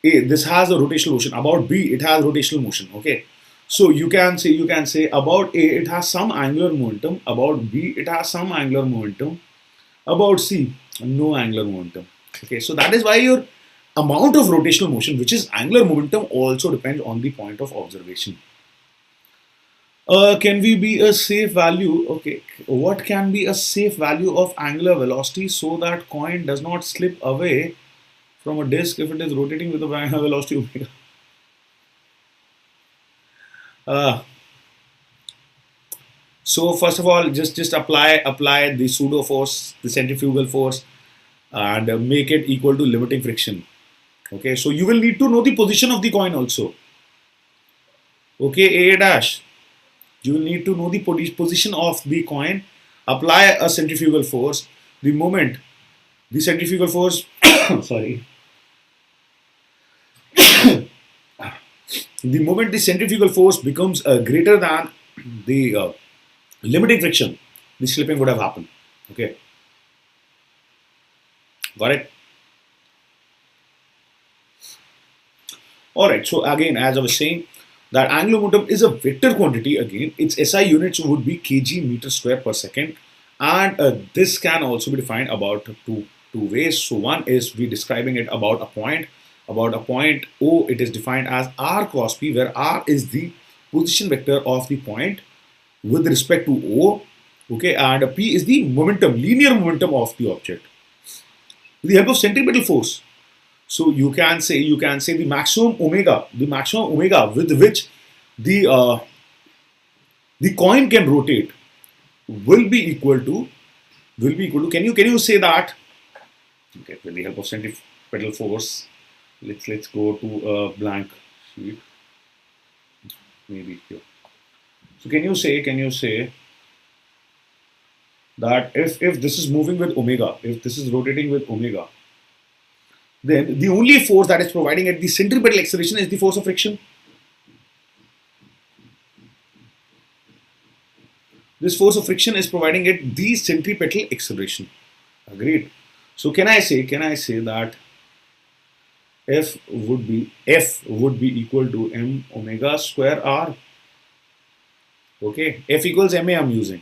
this has a rotational motion. About B, it has rotational motion. Okay. So you can say about A, it has some angular momentum. About B, it has some angular momentum. About C, no angular momentum. Okay. So that is why your amount of rotational motion, which is angular momentum, also depends on the point of observation. Can we be a safe value? Okay, what can be a safe value of angular velocity so that coin does not slip away from a disk if it is rotating with a velocity omega? Uh, so first of all, just apply the pseudo force, the centrifugal force, and make it equal to limiting friction. Okay, so you will need to know the position of the coin also. Okay, A dash. You will need to know the position of the coin, apply a centrifugal force. The moment the centrifugal force, sorry, the moment the centrifugal force becomes greater than the limiting friction, the slipping would have happened. Okay, got it? All right, so again, as I was saying, that angular momentum is a vector quantity. Again, its SI units would be kg meter square per second, and this can also be defined about two ways. So one is we describing it about a point. About a point O, it is defined as r cross p, where r is the position vector of the point with respect to O. Okay, and p is the momentum, linear momentum of the object. With the help of centripetal force, so you can say the maximum omega with which the coin can rotate will be equal to can you say that? Okay, with the help of centripetal force, let's go to a blank sheet, maybe here. So can you say that if this is moving with omega, if this is rotating with omega, then the only force that is providing at the centripetal acceleration is the force of friction. This force of friction is providing it the centripetal acceleration. Agreed. So can I say that F would be equal to m omega square r. Okay, F equals ma I'm using.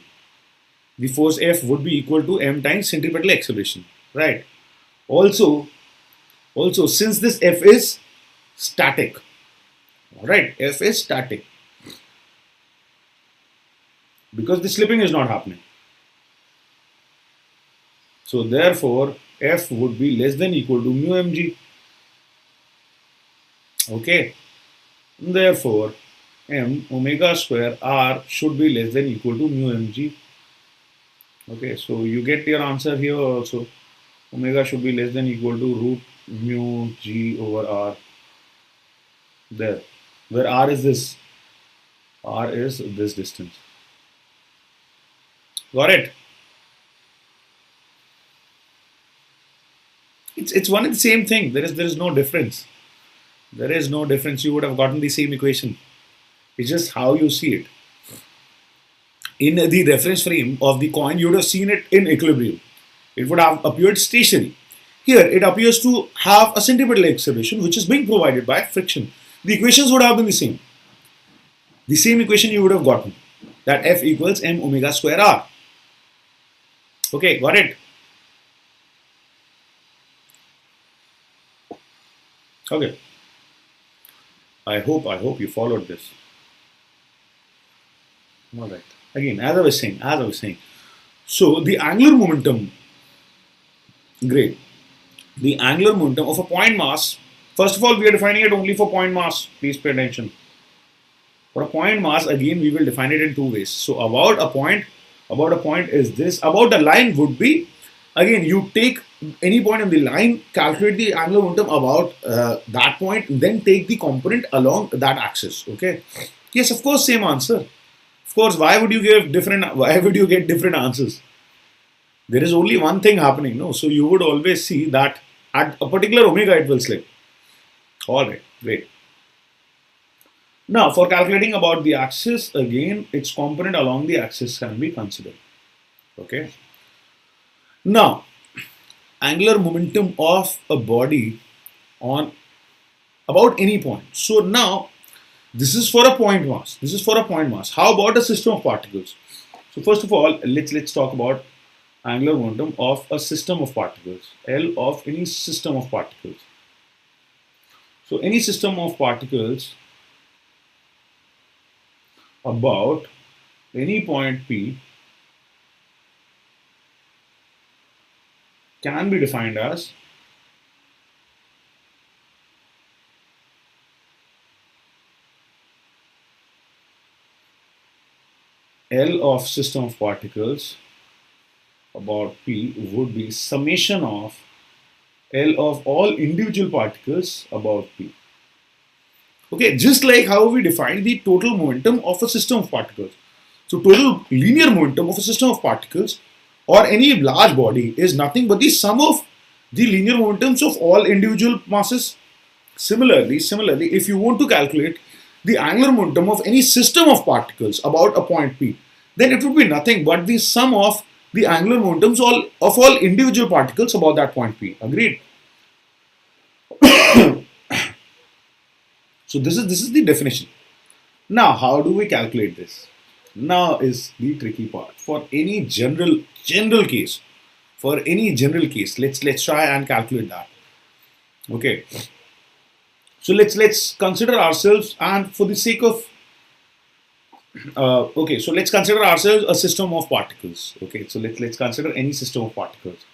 The force F would be equal to m times centripetal acceleration. Right. Also since this F is static, all right, F is static because the slipping is not happening. So therefore, F would be less than equal to mu mg. Okay. Therefore, m omega square r should be less than equal to mu mg. Okay. So you get your answer here also. Omega should be less than equal to root mu g over r. There. Where r is this? R is this distance. Got it? It's one and the same thing. There is no difference. There is no difference. You would have gotten the same equation. It's just how you see it. In the reference frame of the coin, you would have seen it in equilibrium. It would have appeared stationary. Here, it appears to have a centripetal acceleration, which is being provided by friction. The equations would have been the same. The same equation you would have gotten, that F equals m omega square r. Okay, got it? Okay. I hope you followed this. All right. Again, as I was saying. So the angular momentum, great. The angular momentum of a point mass. First of all, we are defining it only for point mass. Please pay attention. For a point mass, again, we will define it in two ways. So about a point is this. About the line would be, again, you take any point in the line, calculate the angular momentum about that point, then take the component along that axis. Okay. Yes, of course, same answer. Of course, why would you give different? Why would you get different answers? There is only one thing happening, no? So you would always see that at a particular omega it will slip. All right, great. Now, for calculating about the axis, again, its component along the axis can be considered. Okay. Now, angular momentum of a body on about any point. So now, this is for a point mass. This is for a point mass. How about a system of particles? So first of all, let's talk about angular momentum of a system of particles. L of any system of particles. So any system of particles about any point P can be defined as L of system of particles about P would be summation of L of all individual particles about P. Okay, just like how we define the total momentum of a system of particles. So total linear momentum of a system of particles or any large body is nothing but the sum of the linear momentums of all individual masses. Similarly, if you want to calculate the angular momentum of any system of particles about a point P, then it would be nothing but the sum of the angular momentums of all individual particles about that point P. Agreed? So this is the definition. Now, how do we calculate this? Now is the tricky part. For any general case, let's try and calculate that. Okay. So let's consider ourselves, and for the sake of okay, so let's consider ourselves a system of particles. Okay, so let's consider any system of particles.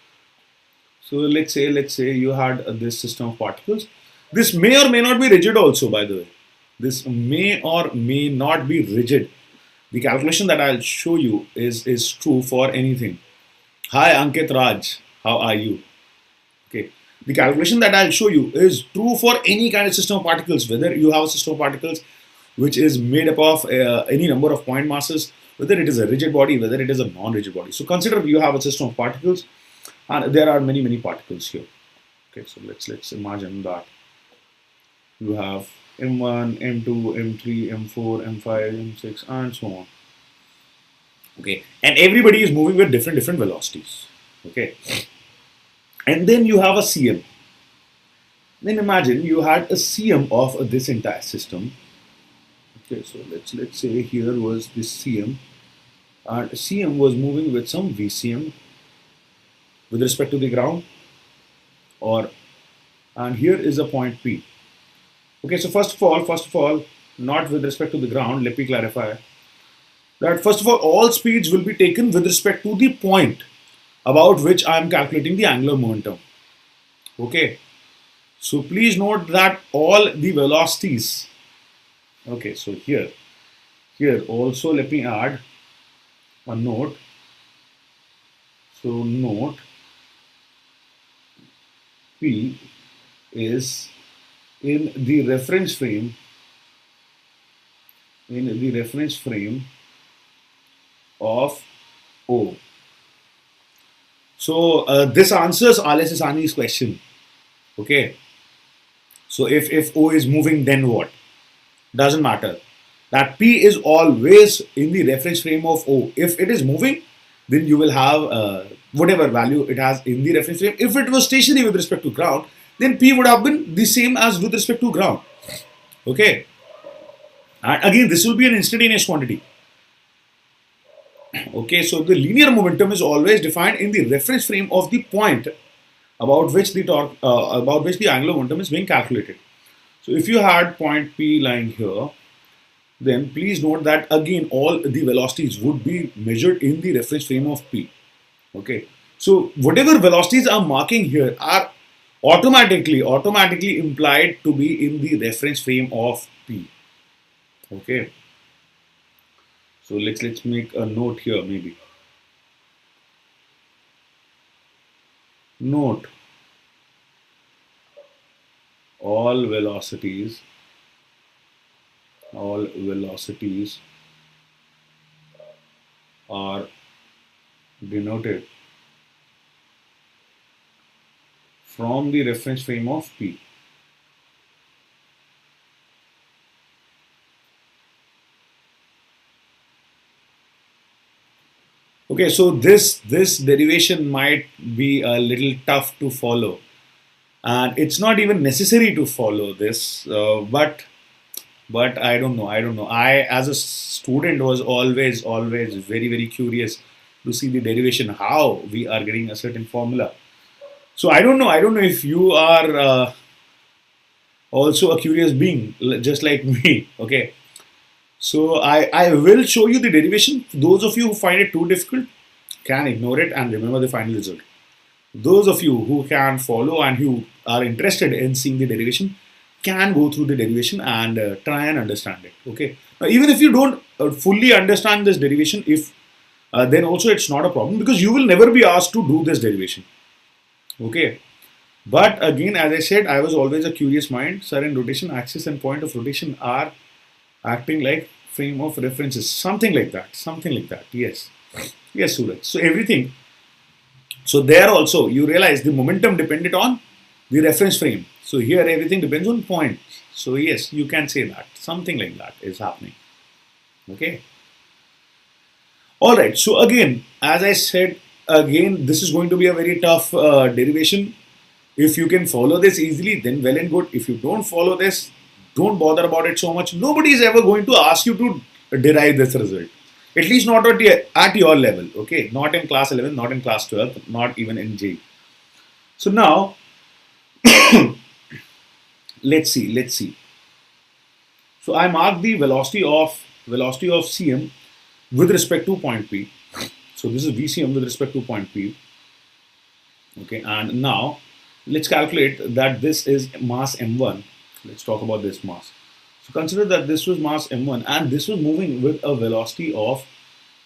So let's say you had this system of particles. This may or may not be rigid also, by the way. This may or may not be rigid. The calculation that I'll show you is true for anything. Hi Ankit Raj, how are you? Okay. The calculation that I'll show you is true for any kind of system of particles, whether you have a system of particles which is made up of any number of point masses, whether it is a rigid body, whether it is a non-rigid body. So consider you have a system of particles and there are many particles here. Okay, so let's imagine that you have M1, M2, M3, M4, M5, M6 and so on. Okay, and everybody is moving with different velocities. Okay, and then you have a CM. Then imagine you had a CM of this entire system. Okay, so let's say here was this CM, and CM was moving with some VCM with respect to the ground, and here is a point P. Okay, so first of all, not with respect to the ground. Let me clarify that first of all speeds will be taken with respect to the point about which I am calculating the angular momentum. Okay, so please note that all the velocities. Okay, so here also let me add a note. So note P is in the reference frame of O. So this answers Ales Isani's question. Okay. So if O is moving, then what? Doesn't matter. That P is always in the reference frame of O. If it is moving, then you will have whatever value it has in the reference frame. If it was stationary with respect to ground, then P would have been the same as with respect to ground. Okay. And again, this will be an instantaneous quantity. Okay, so the linear momentum is always defined in the reference frame of the point about which the angular momentum is being calculated. So if you had point P lying here, then please note that again all the velocities would be measured in the reference frame of P. Okay, so whatever velocities I'm marking here are automatically implied to be in the reference frame of P. Okay, so let's make a note here. Maybe note all velocities all velocities are denoted from the reference frame of P. Okay, so this derivation might be a little tough to follow, and it's not even necessary to follow this. But I don't know. I, as a student, was always very curious to see the derivation, how we are getting a certain formula. So I don't know if you are also a curious being, just like me. Okay. So I will show you the derivation. Those of you who find it too difficult can ignore it and remember the final result. Those of you who can follow and who are interested in seeing the derivation can go through the derivation and try and understand it. Okay. Now, even if you don't fully understand this derivation, if then also it's not a problem because you will never be asked to do this derivation. Okay. But again, as I said, I was always a curious mind. Certain rotation, axis, and point of rotation are acting like frame of references, something like that. Something like that. Yes. Yes, Suraj. So everything. So there also you realize the momentum depended on the reference frame. So here everything depends on points. So yes, you can say that something like that is happening. Okay. All right. So again, as I said, again this is going to be a very tough derivation. If you can follow this easily, then well and good. If you don't follow this, don't bother about it so much. Nobody is ever going to ask you to derive this result. At least not at your level. Okay. Not in class 11, not in class 12, not even in JEE. So now let's see. So I mark the velocity of CM with respect to point P. So this is VCM with respect to point P. Okay, and now let's calculate that this is mass M1. Let's talk about this mass. So consider that this was mass M1 and this was moving with a velocity of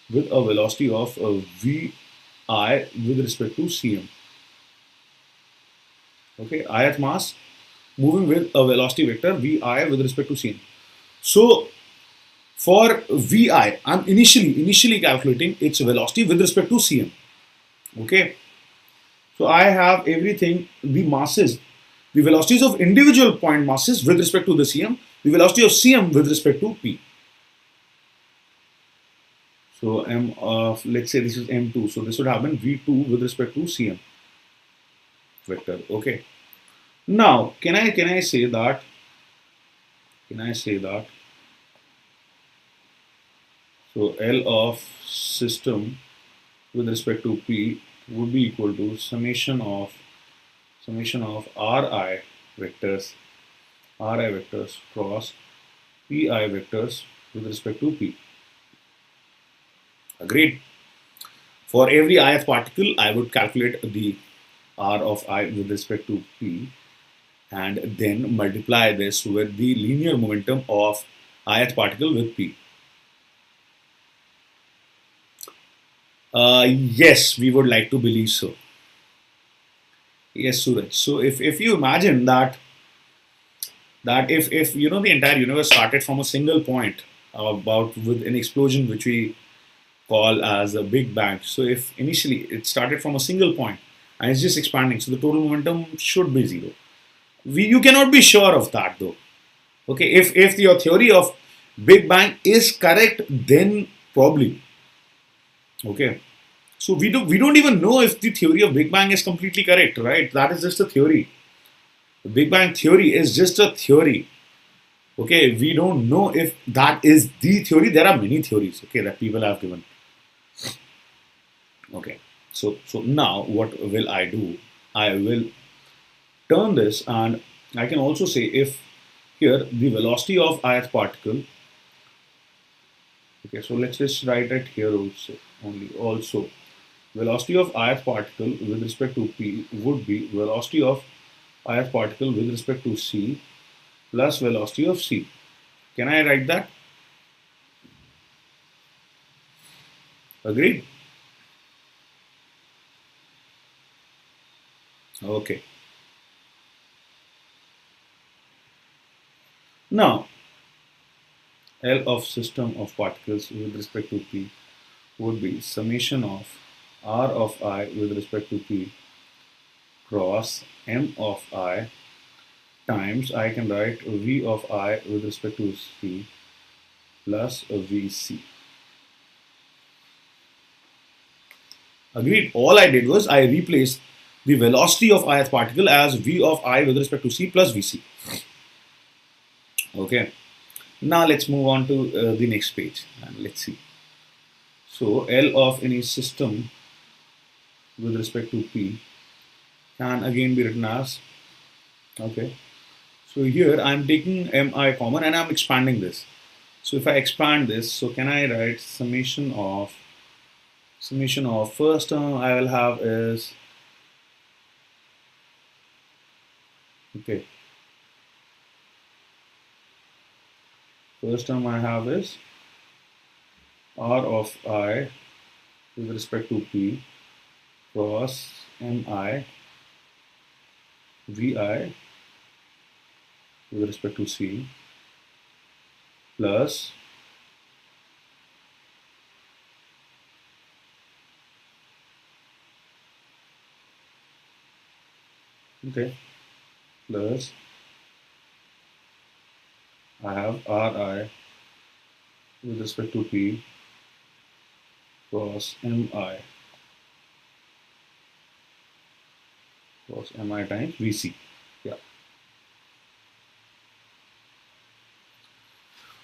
VI with respect to CM. Okay, ith mass moving with a velocity vector VI with respect to CM. So for VI, I'm initially calculating its velocity with respect to CM. Okay. So I have everything, the masses, the velocities of individual point masses with respect to the CM, the velocity of CM with respect to P. So M of, let's say this is M2. So this would happen V2 with respect to CM vector. Okay. Now, can I say that? So L of system with respect to P would be equal to summation of Ri vectors cross Pi vectors with respect to P. Agreed. For every ith particle, I would calculate the R of I with respect to P and then multiply this with the linear momentum of ith particle with P. Yes, we would like to believe so. Yes, Suraj. So if you imagine that if you know the entire universe started from a single point about with an explosion which we call as a Big Bang. So if initially it started from a single point and it's just expanding, so the total momentum should be zero. You cannot be sure of that though. Okay, if your theory of Big Bang is correct, then probably. Okay. So we don't even know if the theory of Big Bang is completely correct, right? That is just a theory. The Big Bang theory is just a theory. Okay, we don't know if that is the theory. There are many theories, okay, that people have given. Okay, so now what will I do? I will turn this and I can also say if here the velocity of ith particle Okay, so let's just write it here also. Only also, velocity of ith particle with respect to p would be velocity of ith particle with respect to c plus velocity of c. Can I write that? Agreed? Okay. Now, L of system of particles with respect to p would be summation of r of I with respect to p cross m of I times I can write v of I with respect to c plus vc. Agreed. All I did was I replaced the velocity of ith particle as v of I with respect to c plus vc. Okay. Now let's move on to the next page and let's see. So L of any system with respect to p can again be written as, okay. So here I'm taking mi common and I'm expanding this. So if I expand this, so can I write summation of first term I will have is, okay, first term I have is r of I with respect to p cross mi vi with respect to c plus, okay, plus I have ri with respect to p cross mi times vc. Yeah.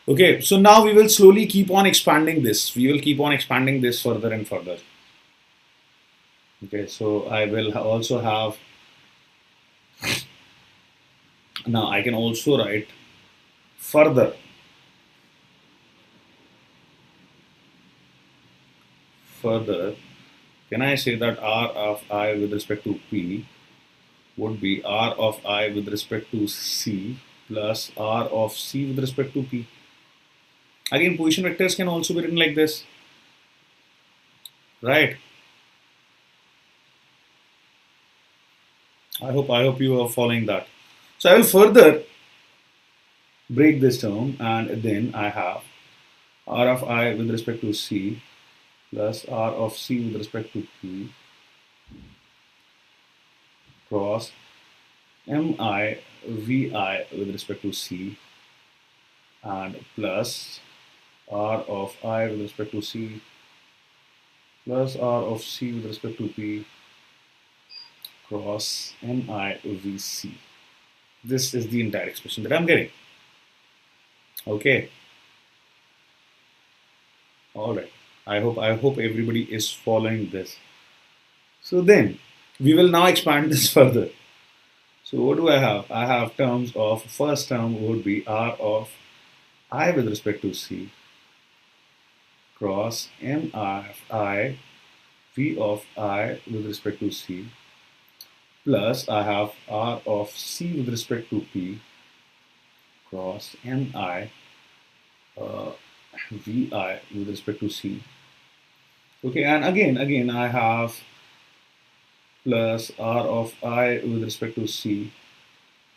Okay, so now we will slowly keep on expanding this. We will keep on expanding this further and further. Okay, so I will also have, now I can also write further, can I say that r of I with respect to p would be r of I with respect to c plus r of c with respect to p. Again, position vectors can also be written like this, right? I hope you are following that. So I will further break this term and then I have r of I with respect to c plus r of c with respect to p cross mi vi with respect to c and plus r of I with respect to c plus r of c with respect to p cross mi vc. This is the entire expression that I'm getting. Okay. All right. I hope everybody is following this. So then we will now expand this further. So what do I have? I have terms of first term would be r of I with respect to c cross mi v of I with respect to c plus I have r of c with respect to p cross mi vi with respect to c. Okay, and again I have plus r of I with respect to c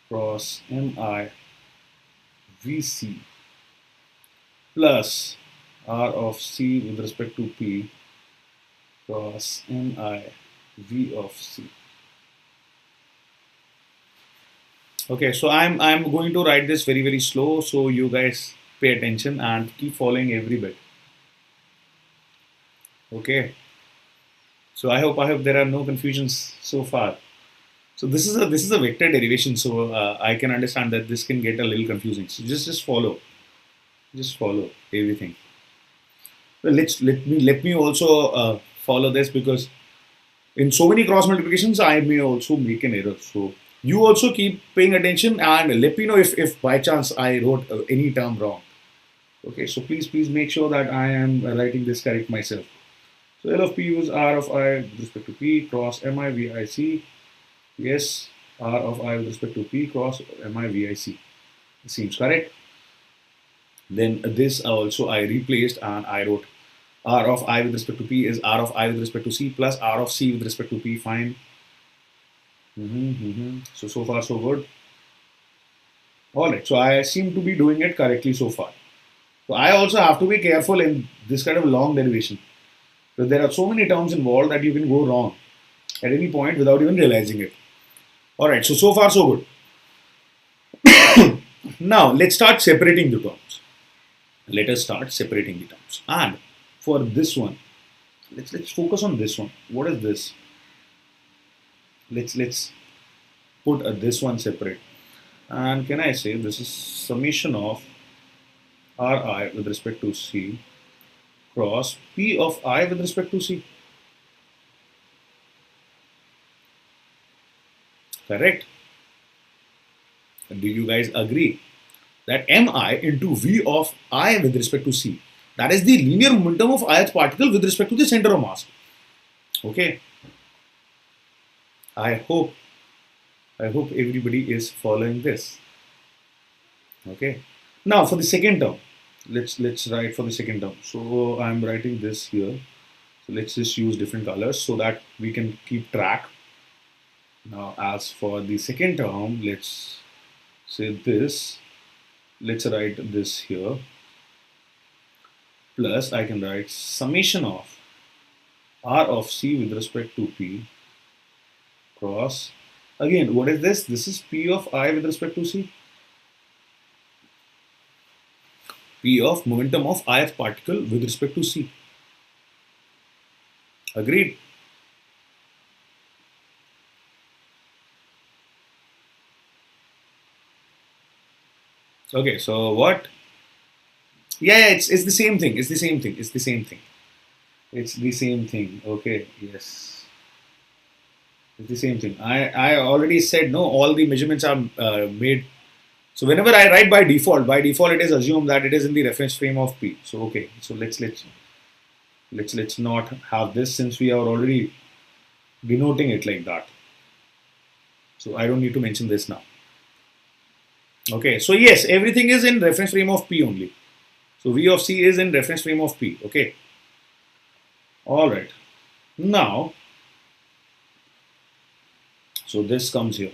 cross mi vc plus r of c with respect to p cross mi v of c. Okay, so I'm going to write this very slow, so you guys pay attention and keep following every bit. Okay. So I hope there are no confusions so far. So this is a vector derivation, so I can understand that this can get a little confusing. So just follow everything. Well, let me also follow this, because in so many cross multiplications I may also make an error. So you also keep paying attention and let me know if by chance I wrote any term wrong. Okay, so please make sure that I am writing this correct myself. So L of P is R of I with respect to P cross Mi VIC. Yes, R of I with respect to P cross Mi VIC. Seems correct. Then this also I replaced and I wrote R of I with respect to P is R of I with respect to C plus R of C with respect to P. Fine. So far so good. Alright, so I seem to be doing it correctly so far. So I also have to be careful in this kind of long derivation. Because there are so many terms involved that you can go wrong at any point without even realizing it. Alright, so far so good. Now let's start separating the terms. Let us start separating the terms. And for this one, let's focus on this one. What is this? Let's put this one separate. And can I say this is summation of Ri with respect to C cross P of I with respect to C. Correct? Do you guys agree that Mi into V of I with respect to C, that is the linear momentum of ith particle with respect to the center of mass. Okay. I hope everybody is following this. Okay. Now for the second term, let's write for the second term. So I'm writing this here. So let's just use different colors so that we can keep track. Now as for the second term, let's say this. Let's write this here. Plus I can write summation of R of C with respect to P cross. Again, what is this? This is P of I with respect to C. P of momentum of ith particle with respect to C. Agreed? Okay, so what? Yeah, it's the same thing. It's the same thing. It's the same thing. It's the same thing. Okay, yes. It's the same thing. I already said no, all the measurements are made. So whenever I write by default it is assumed that it is in the reference frame of P. So okay, so let's not have this since we are already denoting it like that. So I don't need to mention this now. Okay, so yes, everything is in reference frame of P only. So V of C is in reference frame of P. Okay. All right. Now, so this comes here.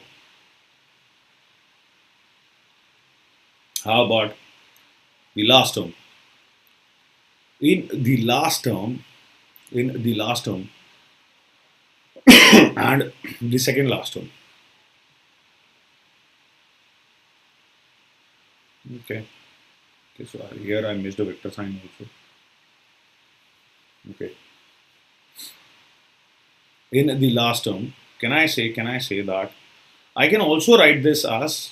How about the last term? In the last term, and the second last term. Okay. Okay, so here I missed a vector sign also. Okay. In the last term, can I say that I can also write this as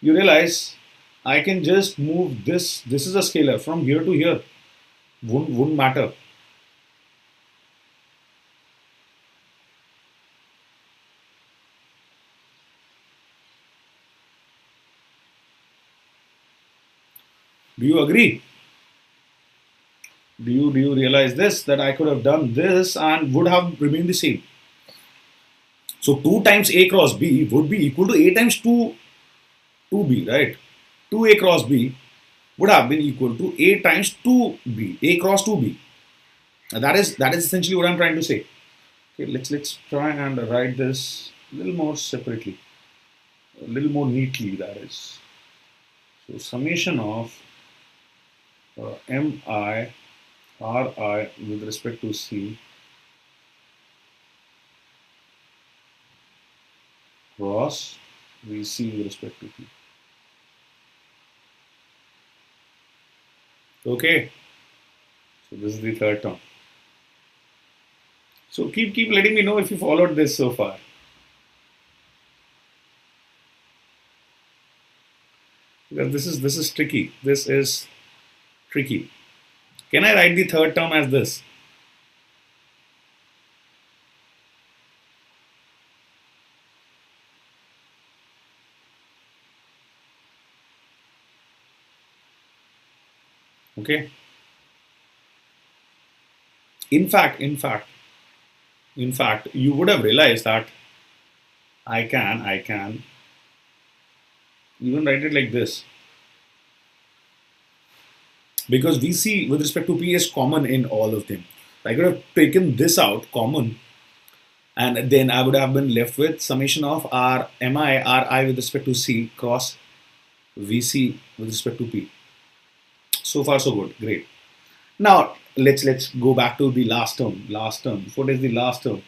you realize I can just move this is a scalar from here to here. Wouldn't matter. Do you agree? Do you realize this, that I could have done this and would have remained the same? So 2 times A cross B would be equal to A times 2B, right? 2A cross B would have been equal to A times 2B, A cross 2B. That is essentially what I'm trying to say. Okay, let's try and write this a little more separately, a little more neatly, that is. So summation of Mi Ri with respect to C cross Vc with respect to P. Okay, so this is the third term. So keep letting me know if you followed this so far. Because this is tricky. This is tricky. Can I write the third term as this? Okay. In fact, you would have realized that I can even write it like this, because VC with respect to P is common in all of them. I could have taken this out, common, and then I would have been left with summation of R Ri with respect to C cross VC with respect to P. So far, so good. Great. Now let's go back to the last term. Last term. What is the last term?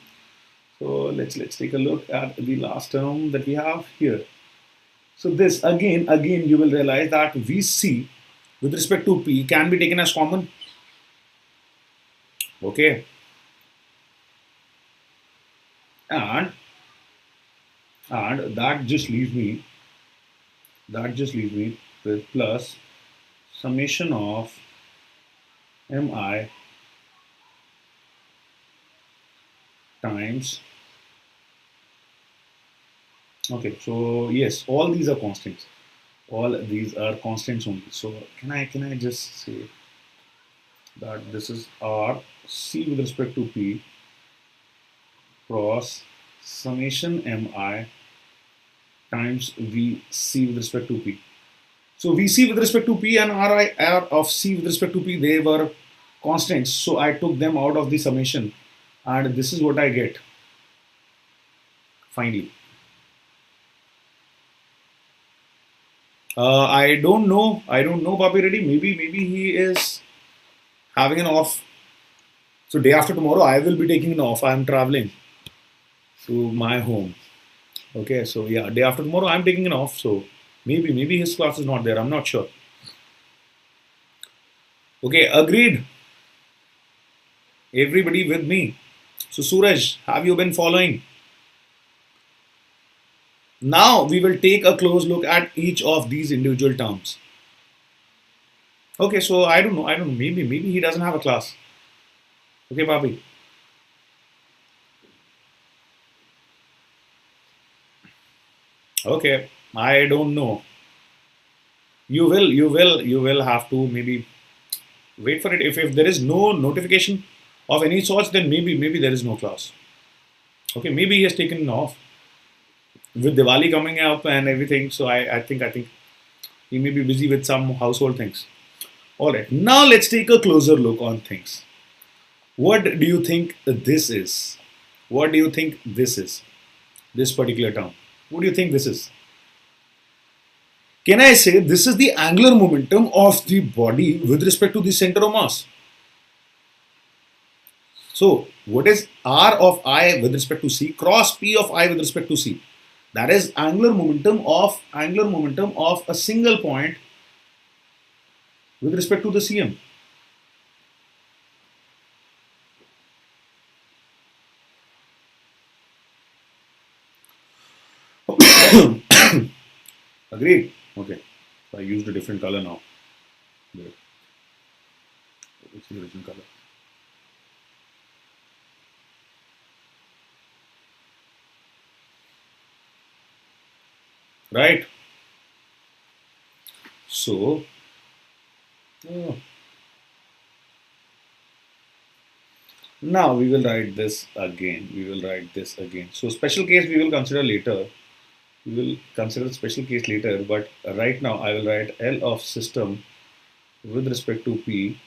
So let's take a look at the last term that we have here. So this again you will realize that VC with respect to P can be taken as common. Okay. And that just leaves me with plus summation of Mi times. Okay, so yes, all these are constants. All these are constants only. So can I just say that this is R C with respect to P cross summation Mi times Vc with respect to P. So Vc with respect to P and R of C with respect to P, they were constants. So I took them out of the summation, and this is what I get finally. I don't know. I don't know, Papi Reddy. Maybe he is having an off. So day after tomorrow, I will be taking an off. I am traveling to my home. Okay, so yeah, day after tomorrow, I'm taking an off. So maybe his class is not there. I'm not sure. Okay, agreed. Everybody with me. So Suraj, have you been following? Now we will take a close look at each of these individual terms. Okay, so I don't know. I don't know. Maybe he doesn't have a class. Okay, Papi. Okay, I don't know. You will have to maybe wait for it. If there is no notification of any sort, then maybe there is no class. Okay, maybe he has taken off with Diwali coming up and everything. So I think he may be busy with some household things. All right, now let's take a closer look on things. What do you think this is? What do you think this is? This particular term. What do you think this is? Can I say this is the angular momentum of the body with respect to the center of mass? So, what is R of I with respect to C cross P of I with respect to C? That is angular momentum of a single point with respect to the CM. Agreed? Okay. So I used a different color now. Great. It's a different color. Right? So, oh, now we will write this again. We will write this again. So, special case we will consider later. We will consider special case later, but right now I will write L of system with respect to P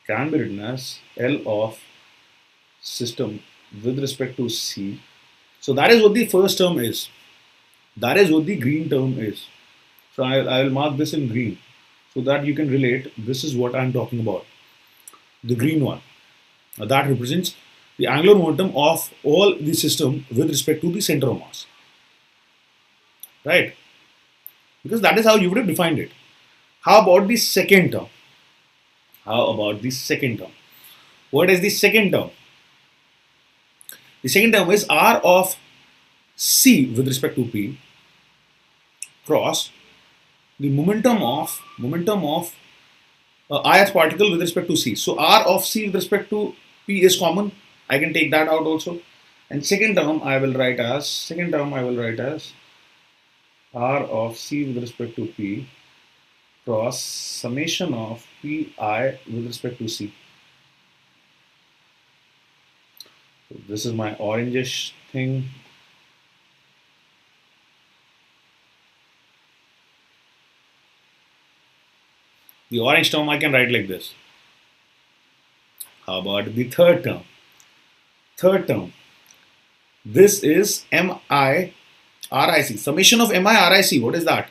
can be written as L of system with respect to C. So that is what the first term is. That is what the green term is. So I will mark this in green so that you can relate. This is what I am talking about. The green one. That represents the angular momentum of all the system with respect to the center of mass. Right? Because that is how you would have defined it. How about the second term? How about the second term? What is the second term? The second term is R of C with respect to P cross the momentum of ith particle with respect to C. So R of C with respect to P is common. I can take that out also. And second term I will write as R of C with respect to P cross summation of pi with respect to c. So this is my orangish thing. The orange term I can write like this. How about the third term? Third term. This is MIRIC. Summation of MIRIC. What is that?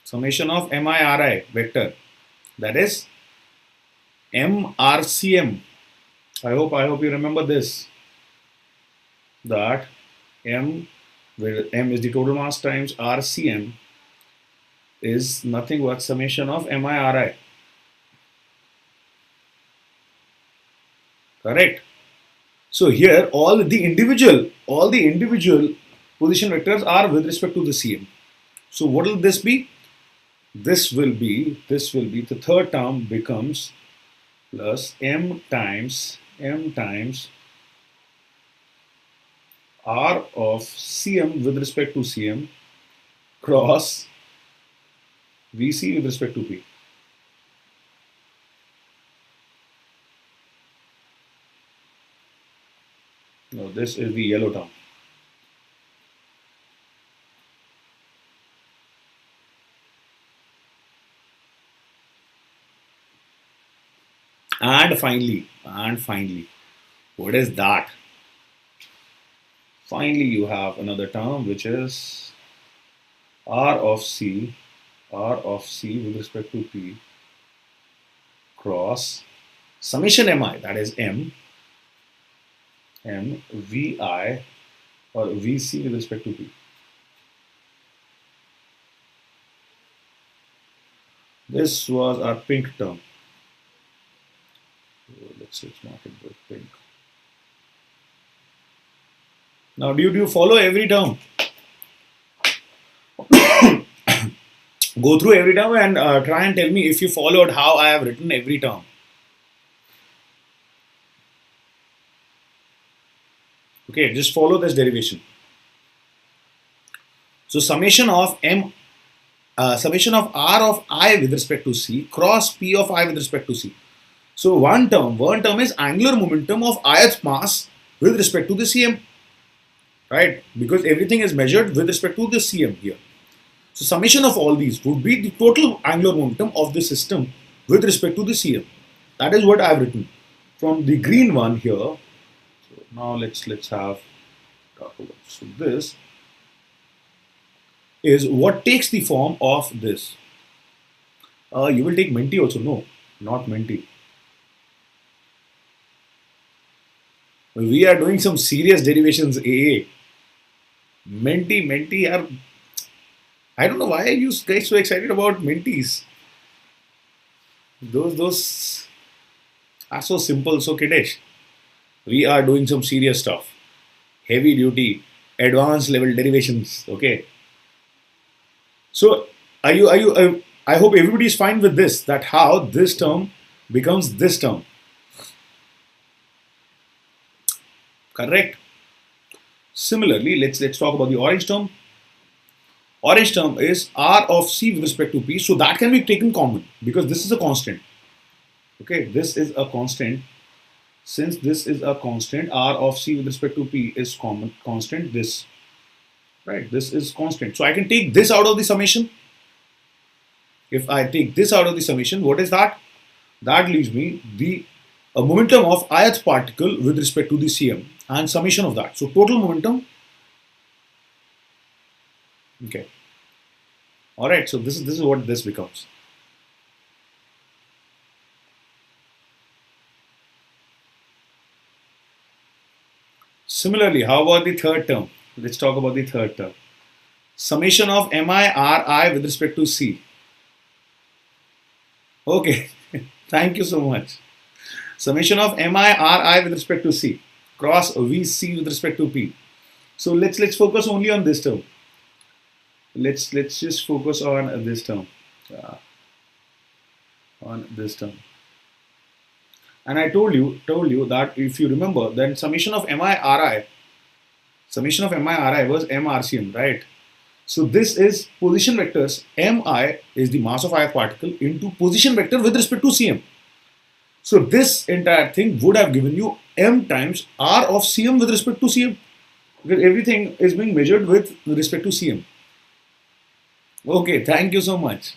Summation of MIRI vector. That is MRCM. I hope you remember this. That M, where M is the total mass times RCM, is nothing but summation of MIRI. Correct. So here all the individual position vectors are with respect to the CM. So what will this be? This will be the third term becomes plus M times R of CM with respect to CM cross VC with respect to P. Now this is the yellow term. And finally, what is that? Finally, you have another term which is R of C with respect to P cross summation Mi, that is M Vi or Vc with respect to P. This was our pink term. So let's mark it with pink. Now, do you follow every term? Go through every term and try and tell me if you followed how I have written every term. Okay, just follow this derivation. So summation of R of I with respect to C cross P of I with respect to C. So one term is angular momentum of ith mass with respect to the CM, right? Because everything is measured with respect to the CM here. So summation of all these would be the total angular momentum of the system with respect to the CM. That is what I have written from the green one here. So now let's have so this is what takes the form of this. You will take Menti also. No, not Menti. We are doing some serious derivations. AA. Menti are. I don't know why are you guys so excited about Mentis. Those are so simple, so kiddish. We are doing some serious stuff. Heavy duty, advanced level derivations. Okay. So are you? I hope everybody is fine with this. That how this term becomes this term. Correct. Similarly, let's talk about the orange term. Orange term is R of C with respect to P. So that can be taken common because this is a constant. Okay, this is a constant. Since this is a constant, R of C with respect to P is constant. This, right? This is constant. So I can take this out of the summation. If I take this out of the summation, what is that? That leaves me the momentum of ith particle with respect to the CM and summation of that. So total momentum. Okay. All right. So this is what this becomes. Similarly, how about the third term? Let's talk about the third term. Summation of MIRI with respect to C. Okay. Thank you so much. Summation of MIRI with respect to C cross VC with respect to P. So let's focus only on this term. Let's just focus on this term. On this term. And I told you that if you remember, then summation of MIRI was MRCM, right? So this is position vectors. Mi is the mass of ith particle into position vector with respect to Cm. So this entire thing would have given you m times r of Cm with respect to Cm. Because everything is being measured with respect to Cm. Okay, thank you so much.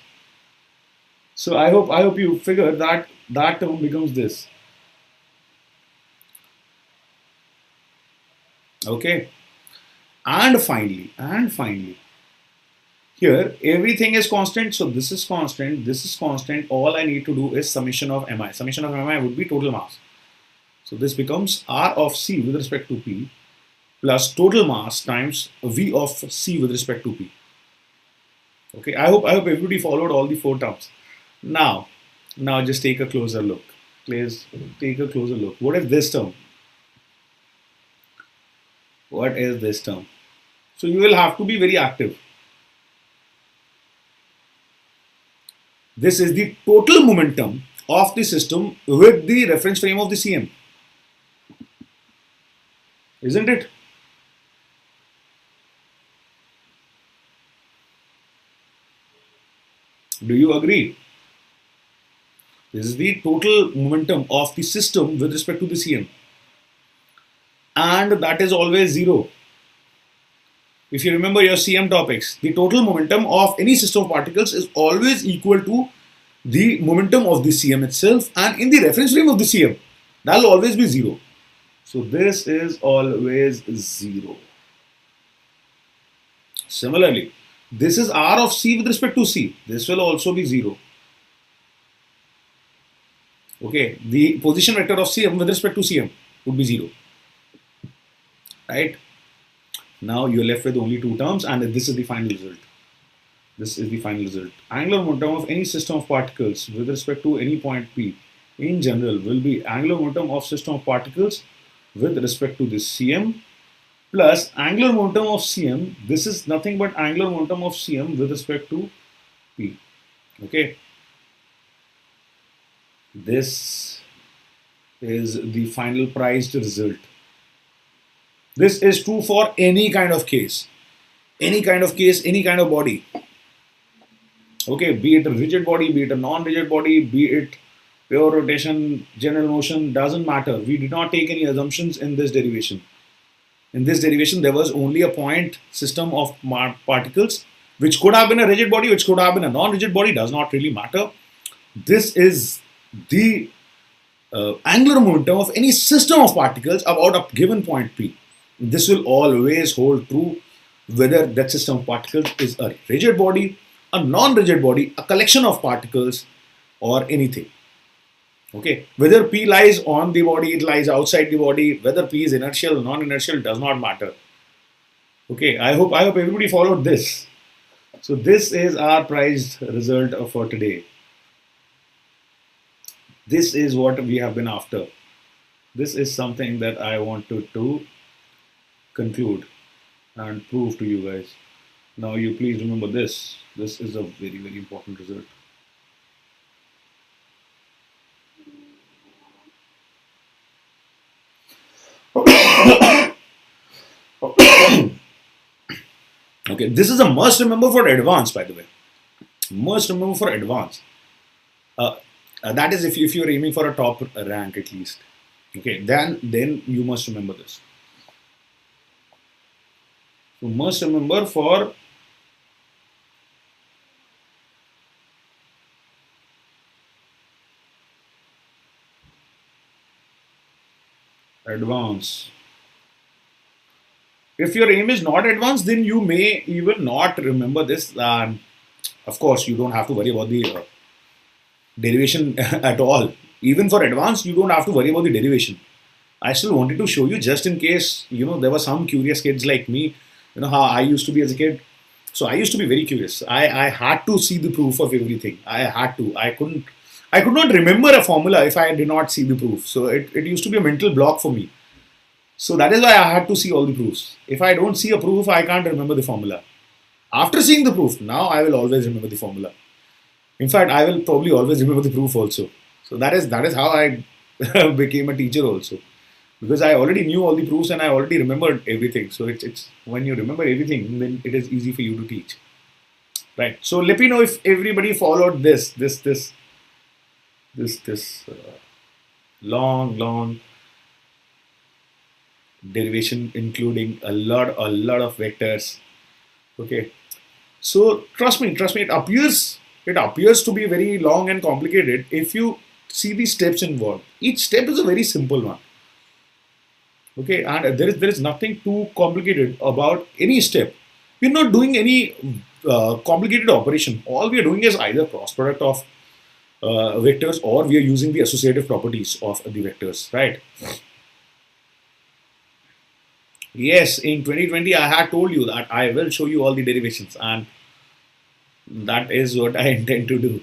So I hope you figure that that term becomes this. Okay. And finally, here everything is constant. So this is constant, this is constant. All I need to do is summation of mi. Summation of mi would be total mass. So this becomes r of c with respect to p plus total mass times v of c with respect to p. Okay, I hope everybody followed all the four terms. Now just take a closer look. Please take a closer look. What is this term? What is this term? So you will have to be very active. This is the total momentum of the system with the reference frame of the Cm. Isn't it? Do you agree? This is the total momentum of the system with respect to the Cm. And that is always zero. If you remember your CM topics, the total momentum of any system of particles is always equal to the momentum of the Cm itself, and in the reference frame of the Cm, that will always be zero. So this is always zero. Similarly, this is R of C with respect to C. This will also be zero. Okay, the position vector of Cm with respect to Cm would be zero. Right? Now you're left with only two terms, and this is the final result. This is the final result. Angular momentum of any system of particles with respect to any point P in general will be angular momentum of system of particles with respect to this Cm plus angular momentum of Cm. This is nothing but angular momentum of Cm with respect to P. Okay. This is the final prized result. This is true for any kind of case, any kind of body. Okay, be it a rigid body, be it a non-rigid body, be it pure rotation, general motion, doesn't matter. We did not take any assumptions in this derivation. In this derivation, there was only a point system of particles, which could have been a rigid body, which could have been a non-rigid body, does not really matter. This is the angular momentum of any system of particles about a given point P. This will always hold true whether that system of particles is a rigid body, a non-rigid body, a collection of particles, or anything. Okay, whether P lies on the body, it lies outside the body, whether P is inertial, non-inertial, does not matter. Okay, I hope everybody followed this. So this is our prized result for today. This is what we have been after. This is something that I wanted to conclude and prove to you guys. Now you please remember this. This is a very, very important result. Okay, this is a must remember for advanced, by the way. Must remember for advanced. That is if you're aiming for a top rank at least. Okay, then you must remember this. You must remember for advanced. If your aim is not advanced, then you may even not remember this. Of course, you don't have to worry about the derivation at all. Even for advanced, you don't have to worry about the derivation. I still wanted to show you just in case, there were some curious kids like me, how I used to be as a kid. So I used to be very curious. I had to see the proof of everything. I had to. I could not remember a formula if I did not see the proof. So it used to be a mental block for me. So that is why I had to see all the proofs. If I don't see a proof, I can't remember the formula. After seeing the proof, now I will always remember the formula. In fact, I will probably always remember the proof also. So that is how I became a teacher also. because I already knew all the proofs and I already remembered everything. So it's when you remember everything, then it is easy for you to teach, right? So let me know if everybody followed this long derivation, including a lot of vectors. Okay, so trust me, it appears to be very long and complicated if you see the steps involved. Each step is a very simple one. Okay, and there is nothing too complicated about any step. We're not doing any complicated operation. All we are doing is either cross product of vectors, or we are using the associative properties of the vectors, right? Yes, in 2020 I had told you that I will show you all the derivations, and that is what I intend to do.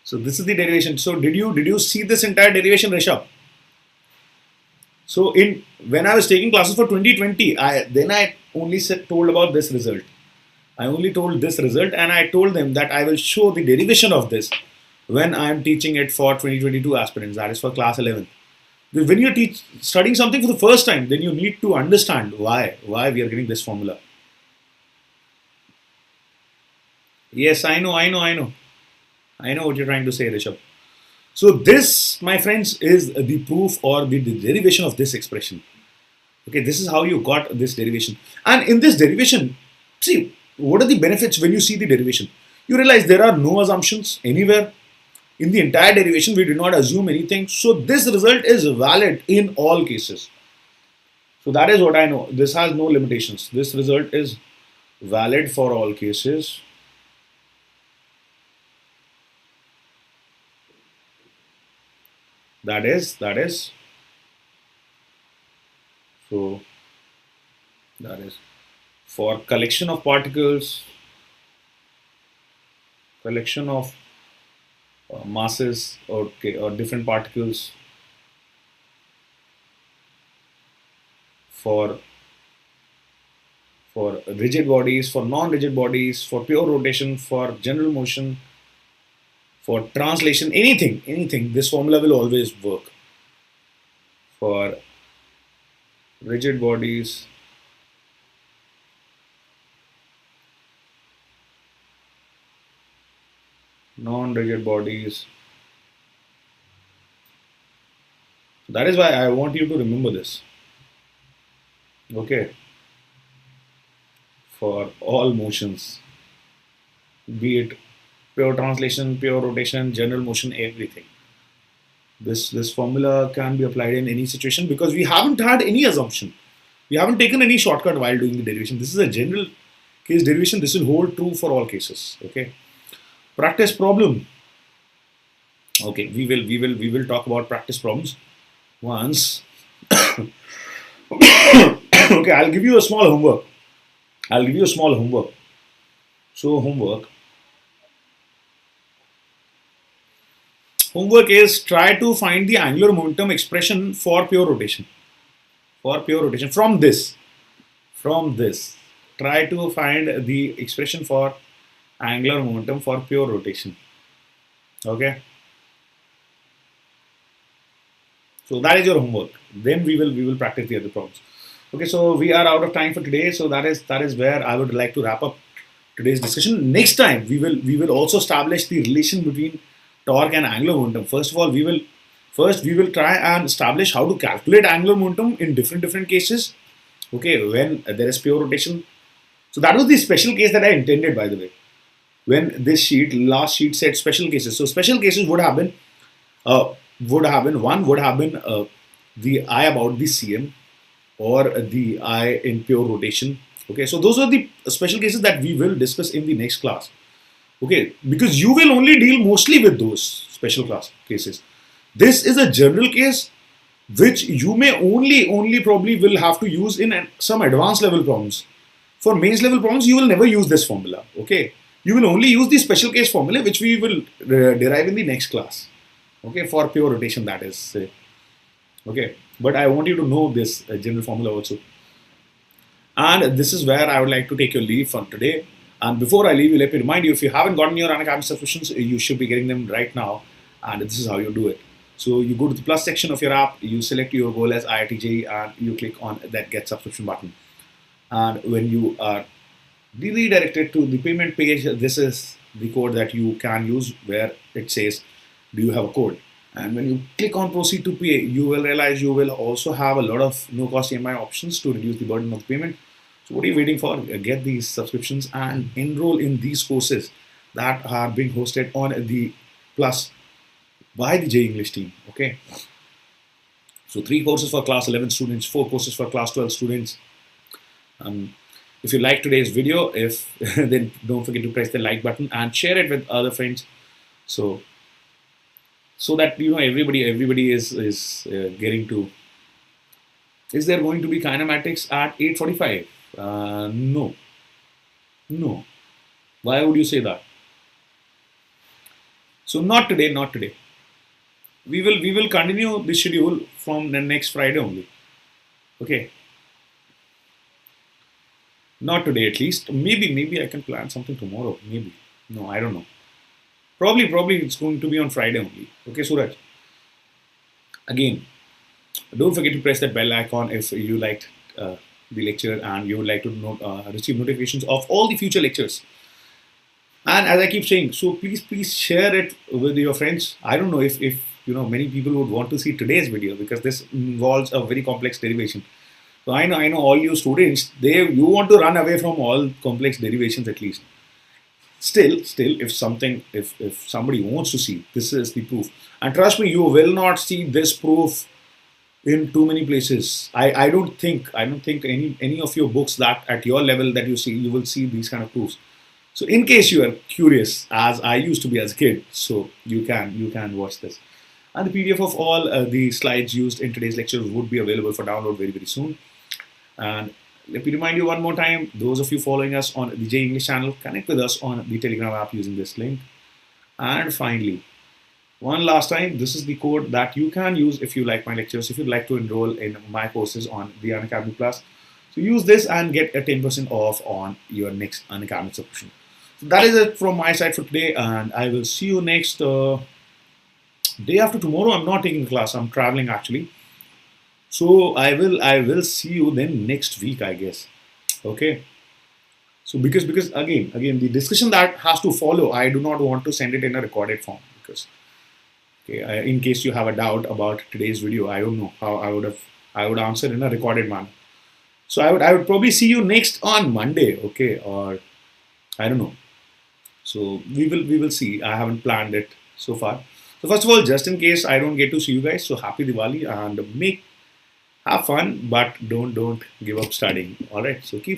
So this is the derivation. So did you see this entire derivation, Rishabh? So in when I was taking classes for 2020, I only told about this result. I only told this result, and I told them that I will show the derivation of this when I am teaching it for 2022 aspirants, that is for class 11. When you're studying something for the first time, then you need to understand why we are getting this formula. Yes, I know what you're trying to say, Rishabh. So this, my friends, is the proof or the derivation of this expression. Okay, this is how you got this derivation. And in this derivation, see, what are the benefits when you see the derivation? You realize there are no assumptions anywhere. In the entire derivation, we did not assume anything. So this result is valid in all cases. So that is what I know. This has no limitations. This result is valid for all cases. That is so that is for collection of particles, collection of masses, or different particles, for rigid bodies, for non-rigid bodies, for pure rotation, for general motion, for translation, anything, this formula will always work. For rigid bodies, non-rigid bodies. That is why I want you to remember this. Okay, for all motions, be it pure translation, pure rotation, general motion, everything. This formula can be applied in any situation because we haven't had any assumption. We haven't taken any shortcut while doing the derivation. This is a general case derivation. This will hold true for all cases. Okay. Practice problem. Okay, we will talk about practice problems once. Okay, I'll give you a small homework. So homework is try to find the angular momentum expression for pure rotation. From this, try to find the expression for angular momentum for pure rotation. Okay. So that is your homework. Then we will practice the other problems. Okay, so we are out of time for today. So that is where I would like to wrap up today's discussion. Next time we will also establish the relation between torque and angular momentum. First of all, we will try and establish how to calculate angular momentum in different cases. Okay, when there is pure rotation. So that was the special case that I intended, by the way. When this last sheet said special cases. So special cases would have been one would have been the I about the CM, or the I in pure rotation. Okay, so those are the special cases that we will discuss in the next class. Okay, because you will only deal mostly with those special class cases. This is a general case which you may only probably will have to use in some advanced level problems. For mains level problems, you will never use this formula. Okay, you will only use the special case formula which we will derive in the next class. Okay, for pure rotation, that is. Okay, but I want you to know this general formula also. And this is where I would like to take your leave from today. And before I leave you, let me remind you, if you haven't gotten your Unacademy subscriptions, you should be getting them right now. And this is how you do it. So you go to the plus section of your app, you select your goal as IIT JEE, and you click on that get subscription button. And when you are redirected to the payment page, this is the code that you can use where it says, do you have a code? And when you click on proceed to pay, you will realize you will also have a lot of no cost EMI options to reduce the burden of payment. So what are you waiting for? Get these subscriptions and enroll in these courses that are being hosted on the Plus by the JEE English team. Okay. So 3 courses for class 11 students, 4 courses for class 12 students. If you like today's video, then don't forget to press the like button and share it with other friends. So that everybody is getting to. Is there going to be kinematics at 8:45? No. Why would you say that? So not today, not today. We will continue the schedule from the next Friday only. Okay. Not today at least. Maybe I can plan something tomorrow. Maybe. No, I don't know. Probably it's going to be on Friday only. Okay, Suraj. Again, don't forget to press that bell icon if you liked the lecture and you would like to receive notifications of all the future lectures. And as I keep saying, so please share it with your friends. I don't know if many people would want to see today's video because this involves a very complex derivation. So I know all you students, you want to run away from all complex derivations at least. Still, if somebody wants to see, this is the proof. And trust me, you will not see this proof in too many places. I don't think any of your books that at your level that you see, you will see these kind of proofs. So in case you are curious, as I used to be as a kid, so you can watch this. And the PDF of all the slides used in today's lecture would be available for download very soon. And let me remind you one more time, those of you following us on the JEE English channel, connect with us on the Telegram app using this link. And finally, one last time, this is the code that you can use if you like my lectures, if you'd like to enroll in my courses on the Unacademy Plus. So use this and get a 10% off on your next Unacademy subscription. So that is it from my side for today, and I will see you next day after tomorrow. I'm not taking class, I'm traveling actually. So I will see you then next week, I guess. Okay. So because again the discussion that has to follow, I do not want to send it in a recorded form because in case you have a doubt about today's video, I don't know how I would answer in a recorded manner. So I would probably see you next on Monday, okay, or I don't know. So we will see. I haven't planned it so far. So first of all, just in case I don't get to see you guys, so happy Diwali and have fun, but don't give up studying. All right. So keep studying.